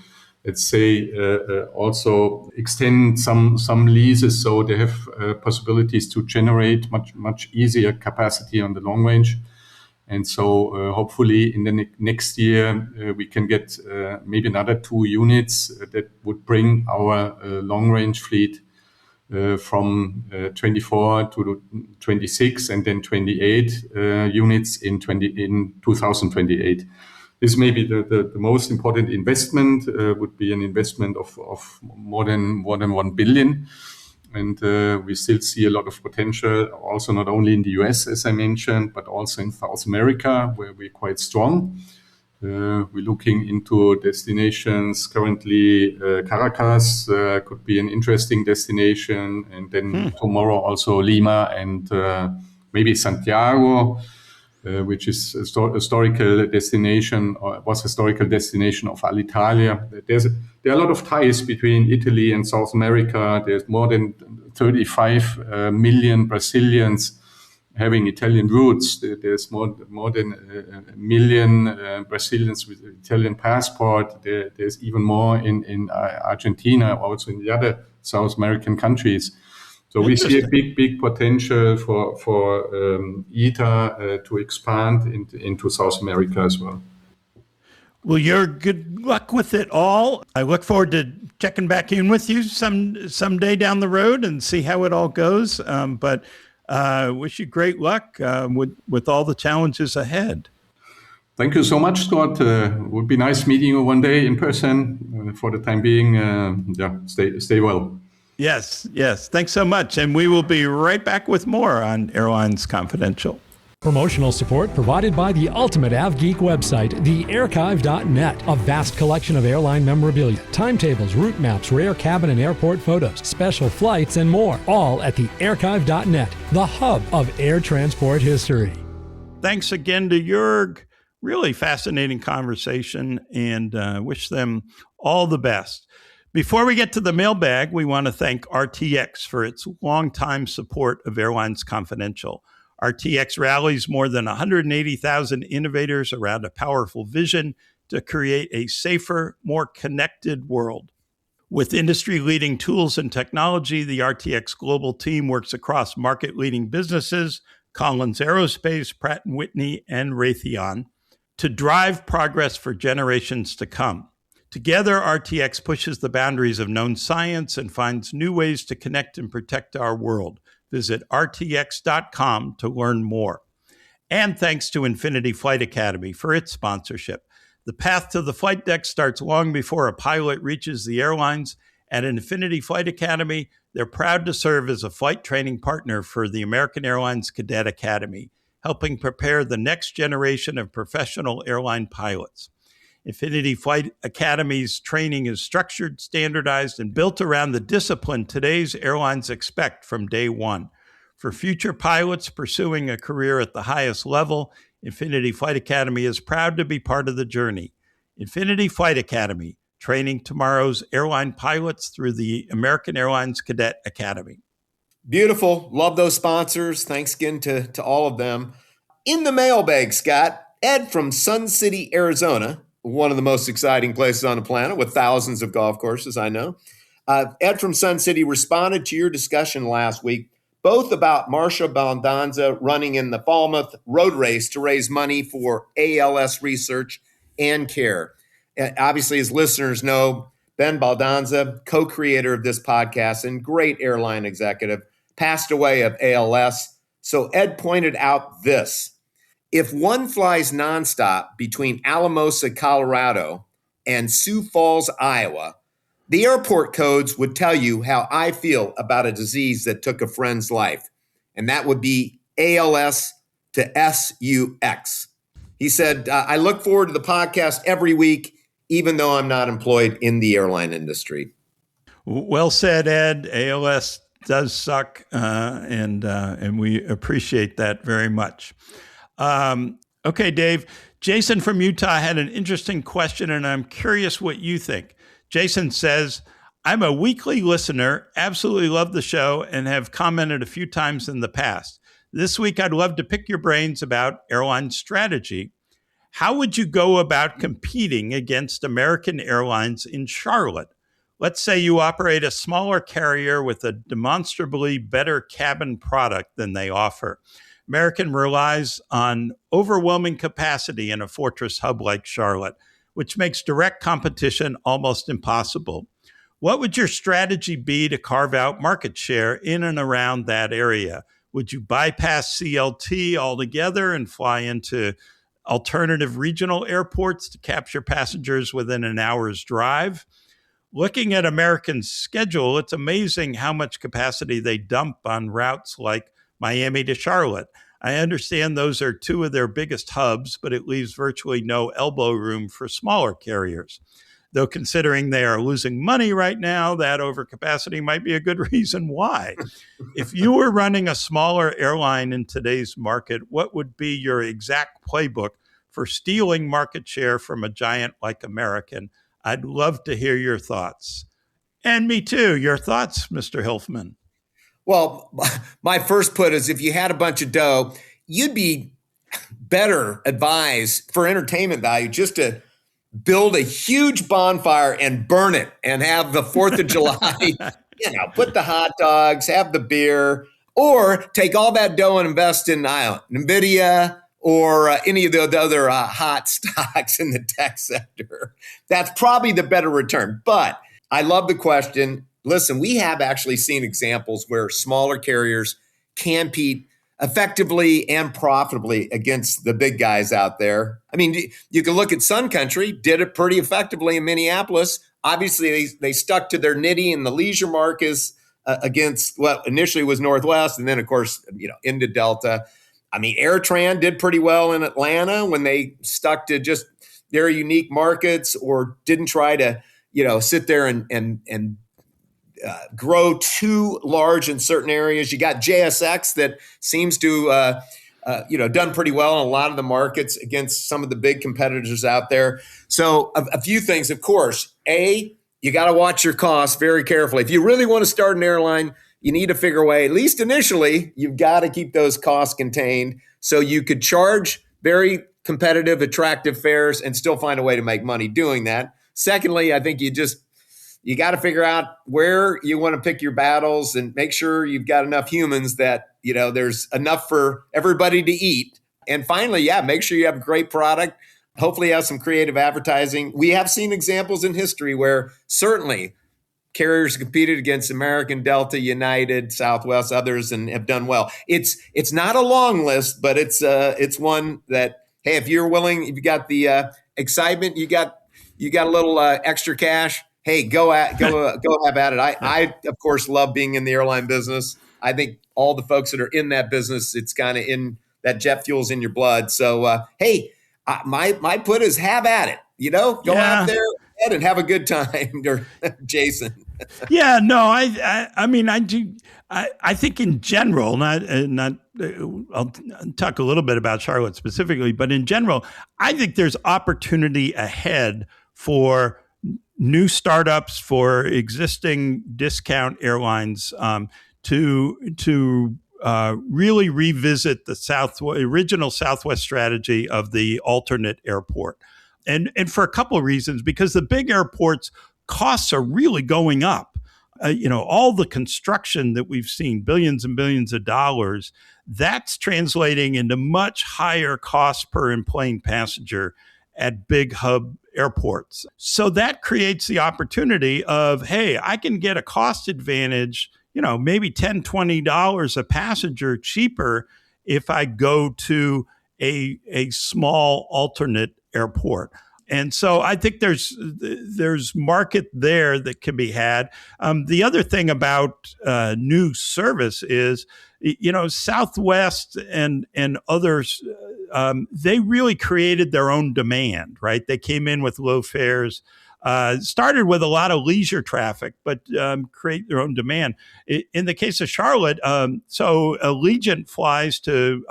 let's say, also extend some leases, so they have possibilities to generate much easier capacity on the long range. And so hopefully in the next year, we can get maybe another 2 units that would bring our long-range fleet from 24 to 26 and then 28 units in 2028. This may be the most important investment, would be an investment of more than 1 billion. And we still see a lot of potential, also not only in the US, as I mentioned, but also in South America, where we're quite strong. We're looking into destinations. Currently, Caracas could be an interesting destination. And then tomorrow also Lima and maybe Santiago, which is a historical destination, or was historical destination of Alitalia. There are a lot of ties between Italy and South America. There's more than 35 million Brazilians having Italian roots. There's more than a million Brazilians with Italian passport. There's even more in Argentina, also in the other South American countries. So we see a big potential for ITA to expand into South America as well. Well, good luck with it all. I look forward to checking back in with you someday down the road and see how it all goes. But wish you great luck with all the challenges ahead. Thank you so much, Scott. It would be nice meeting you one day in person. For the time being, stay well. Yes. Thanks so much. And we will be right back with more on Airlines Confidential. Promotional support provided by the ultimate AvGeek website, thearchive.net. A vast collection of airline memorabilia, timetables, route maps, rare cabin and airport photos, special flights, and more. All at thearchive.net, the hub of air transport history. Thanks again to Joerg. Really fascinating conversation, and wish them all the best. Before we get to the mailbag, we want to thank RTX for its longtime support of Airlines Confidential. RTX rallies more than 180,000 innovators around a powerful vision to create a safer, more connected world. With industry-leading tools and technology, the RTX global team works across market-leading businesses, Collins Aerospace, Pratt & Whitney, and Raytheon, to drive progress for generations to come. Together, RTX pushes the boundaries of known science and finds new ways to connect and protect our world. Visit rtx.com to learn more. And thanks to Infinity Flight Academy for its sponsorship. The path to the flight deck starts long before a pilot reaches the airlines. At Infinity Flight Academy, they're proud to serve as a flight training partner for the American Airlines Cadet Academy, helping prepare the next generation of professional airline pilots. Infinity Flight Academy's training is structured, standardized, and built around the discipline today's airlines expect from day one. For future pilots pursuing a career at the highest level, Infinity Flight Academy is proud to be part of the journey. Infinity Flight Academy, training tomorrow's airline pilots through the American Airlines Cadet Academy. Beautiful. Love those sponsors. Thanks again to all of them. In the mailbag, Scott, Ed from Sun City, Arizona, one of the most exciting places on the planet with thousands of golf courses, I know. Ed from Sun City responded to your discussion last week, both about Marcia Baldanza running in the Falmouth road race to raise money for ALS research and care. Obviously, as listeners know, Ben Baldanza, co-creator of this podcast and great airline executive, passed away of ALS. So Ed pointed out this: if one flies nonstop between Alamosa, Colorado and Sioux Falls, Iowa, the airport codes would tell you how I feel about a disease that took a friend's life, and that would be ALS to SUX. He said, I look forward to the podcast every week, even though I'm not employed in the airline industry. Well said, Ed. ALS does suck, and we appreciate that very much. Okay, Dave. Jason from Utah had an interesting question, and I'm curious what you think. Jason says, I'm a weekly listener, absolutely love the show, and have commented a few times in the past. This week, I'd love to pick your brains about airline strategy. How would you go about competing against American Airlines in Charlotte? Let's say you operate a smaller carrier with a demonstrably better cabin product than they offer. American relies on overwhelming capacity in a fortress hub like Charlotte, which makes direct competition almost impossible. What would your strategy be to carve out market share in and around that area? Would you bypass CLT altogether and fly into alternative regional airports to capture passengers within an hour's drive? Looking at American's schedule, it's amazing how much capacity they dump on routes like Miami to Charlotte. I understand those are two of their biggest hubs, but it leaves virtually no elbow room for smaller carriers. Though considering they are losing money right now, that overcapacity might be a good reason why. If you were running a smaller airline in today's market, what would be your exact playbook for stealing market share from a giant like American? I'd love to hear your thoughts. And me too. Your thoughts, Mr. Hilfman? Well, my first put is if you had a bunch of dough, you'd be better advised for entertainment value just to build a huge bonfire and burn it and have the 4th of July, put the hot dogs, have the beer, or take all that dough and invest in NVIDIA or any of the other hot stocks in the tech sector. That's probably the better return. But I love the question. Listen, we have actually seen examples where smaller carriers can compete effectively and profitably against the big guys out there. I mean, you can look at Sun Country, did it pretty effectively in Minneapolis. Obviously, they stuck to their nitty in the leisure markets against what initially was Northwest, and then, of course, into Delta. I mean, AirTran did pretty well in Atlanta when they stuck to just their unique markets or didn't try to, sit there and grow too large in certain areas. You got JSX that seems to, done pretty well in a lot of the markets against some of the big competitors out there. So a few things, of course. You got to watch your costs very carefully. If you really want to start an airline, you need to figure a way, at least initially, you've got to keep those costs contained so you could charge very competitive, attractive fares and still find a way to make money doing that. Secondly, I think you got to figure out where you want to pick your battles and make sure you've got enough humans that, there's enough for everybody to eat. And finally, make sure you have a great product. Hopefully you have some creative advertising. We have seen examples in history where certainly carriers competed against American, Delta, United, Southwest, others, and have done well. It's not a long list, but it's one that, hey, if you're willing, if you got the excitement, you got a little extra cash, hey, go have at it. I of course love being in the airline business. I think all the folks that are in that business, it's kind of in that jet fuel's in your blood. So hey, my put is have at it. Go out there and have a good time, Jason. Yeah, no, I mean, I do. I think in general, not. I'll talk a little bit about Charlotte specifically, but in general, I think there's opportunity ahead for new startups, for existing discount airlines to really revisit the original Southwest strategy of the alternate airport. And for a couple of reasons, because the big airports costs are really going up. All the construction that we've seen, billions and billions of dollars, that's translating into much higher cost per in-plane passenger at big hub airports. So that creates the opportunity of, hey, I can get a cost advantage, maybe $10, $20 a passenger cheaper if I go to a small alternate airport. And so I think there's market there that can be had. The other thing about new service is, Southwest and others, they really created their own demand, right? They came in with low fares, started with a lot of leisure traffic, but create their own demand. In the case of Charlotte, so Allegiant flies to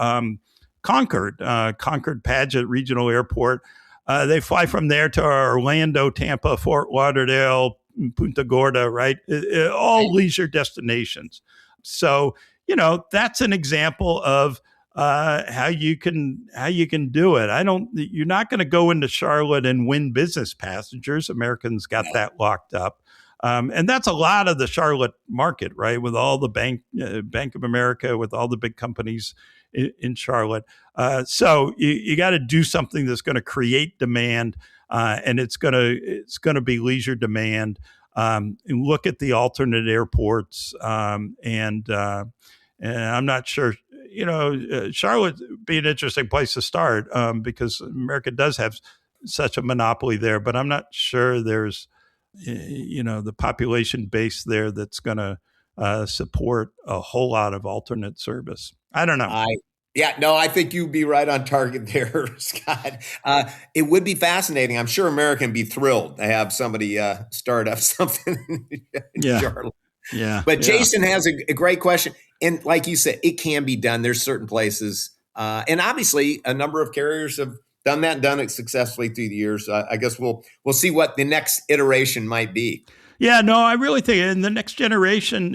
Concord Paget Regional Airport. They fly from there to Orlando, Tampa, Fort Lauderdale, Punta Gorda, right? All leisure destinations. So, that's an example of how you can do it. You're not going to go into Charlotte and win business passengers. Americans got that locked up. And that's a lot of the Charlotte market, right? With all the Bank of America, with all the big companies in Charlotte. So you got to do something that's going to create demand, and it's going to be leisure demand. And look at the alternate airports, and I'm not sure. Charlotte would be an interesting place to start because America does have such a monopoly there, but I'm not sure there's the population base there that's going to support a whole lot of alternate service. I don't know. I think you'd be right on target there, Scott. It would be fascinating. I'm sure America would be thrilled to have somebody start up something in Charlotte. Yeah. But Jason has a great question. And like you said, it can be done. There's certain places. And obviously, a number of carriers have done that and done it successfully through the years. I guess we'll see what the next iteration might be. Yeah, no, I really think in the next generation,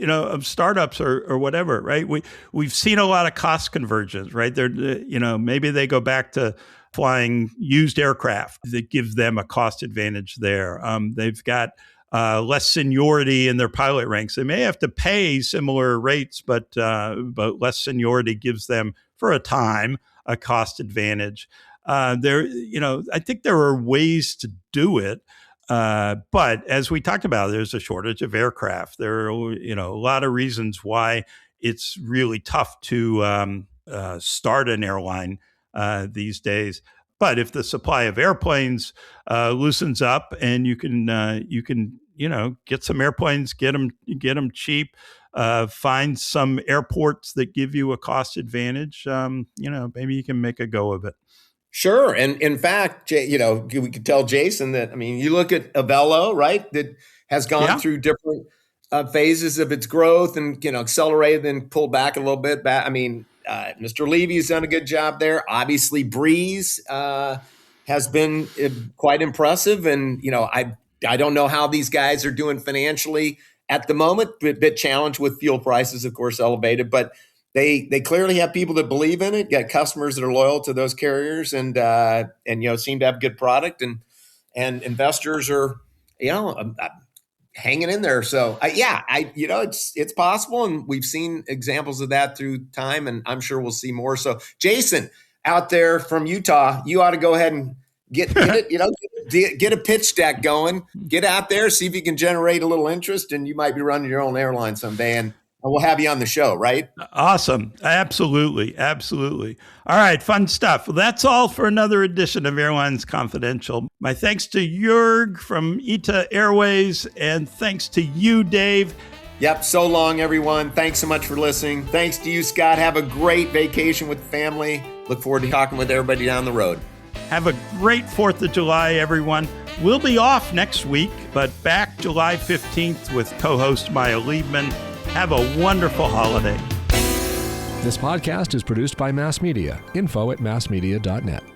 of startups or whatever, right? We've seen a lot of cost convergence, right? They're, maybe they go back to flying used aircraft that gives them a cost advantage there. They've got less seniority in their pilot ranks. They may have to pay similar rates, but less seniority gives them, for a time, a cost advantage. I think there are ways to do it. But as we talked about, there's a shortage of aircraft. There are, a lot of reasons why it's really tough to start an airline these days. But if the supply of airplanes loosens up, and you can get some airplanes, get them cheap, find some airports that give you a cost advantage, maybe you can make a go of it. Sure. And in fact, we could tell Jason that, you look at Avelo, right, that has gone through different phases of its growth and, accelerated and pulled back a little bit. Mr. Levy's done a good job there. Obviously, Breeze has been quite impressive. And, I don't know how these guys are doing financially at the moment, a bit challenged with fuel prices, of course, elevated, but They clearly have people that believe in it, got customers that are loyal to those carriers, and seem to have good product, and investors are hanging in there. So it's possible, and we've seen examples of that through time, and I'm sure we'll see more. So Jason out there from Utah, you ought to go ahead and get it, get a pitch deck going, get out there, see if you can generate a little interest, and you might be running your own airline someday. And we'll have you on the show, right? Awesome. Absolutely. Absolutely. All right. Fun stuff. Well, that's all for another edition of Airlines Confidential. My thanks to Joerg from ITA Airways, and thanks to you, Dave. Yep. So long, everyone. Thanks so much for listening. Thanks to you, Scott. Have a great vacation with the family. Look forward to talking with everybody down the road. Have a great 4th of July, everyone. We'll be off next week, but back July 15th with co-host Maya Liebman. Have a wonderful holiday. This podcast is produced by Mass Media. Info@massmedia.net.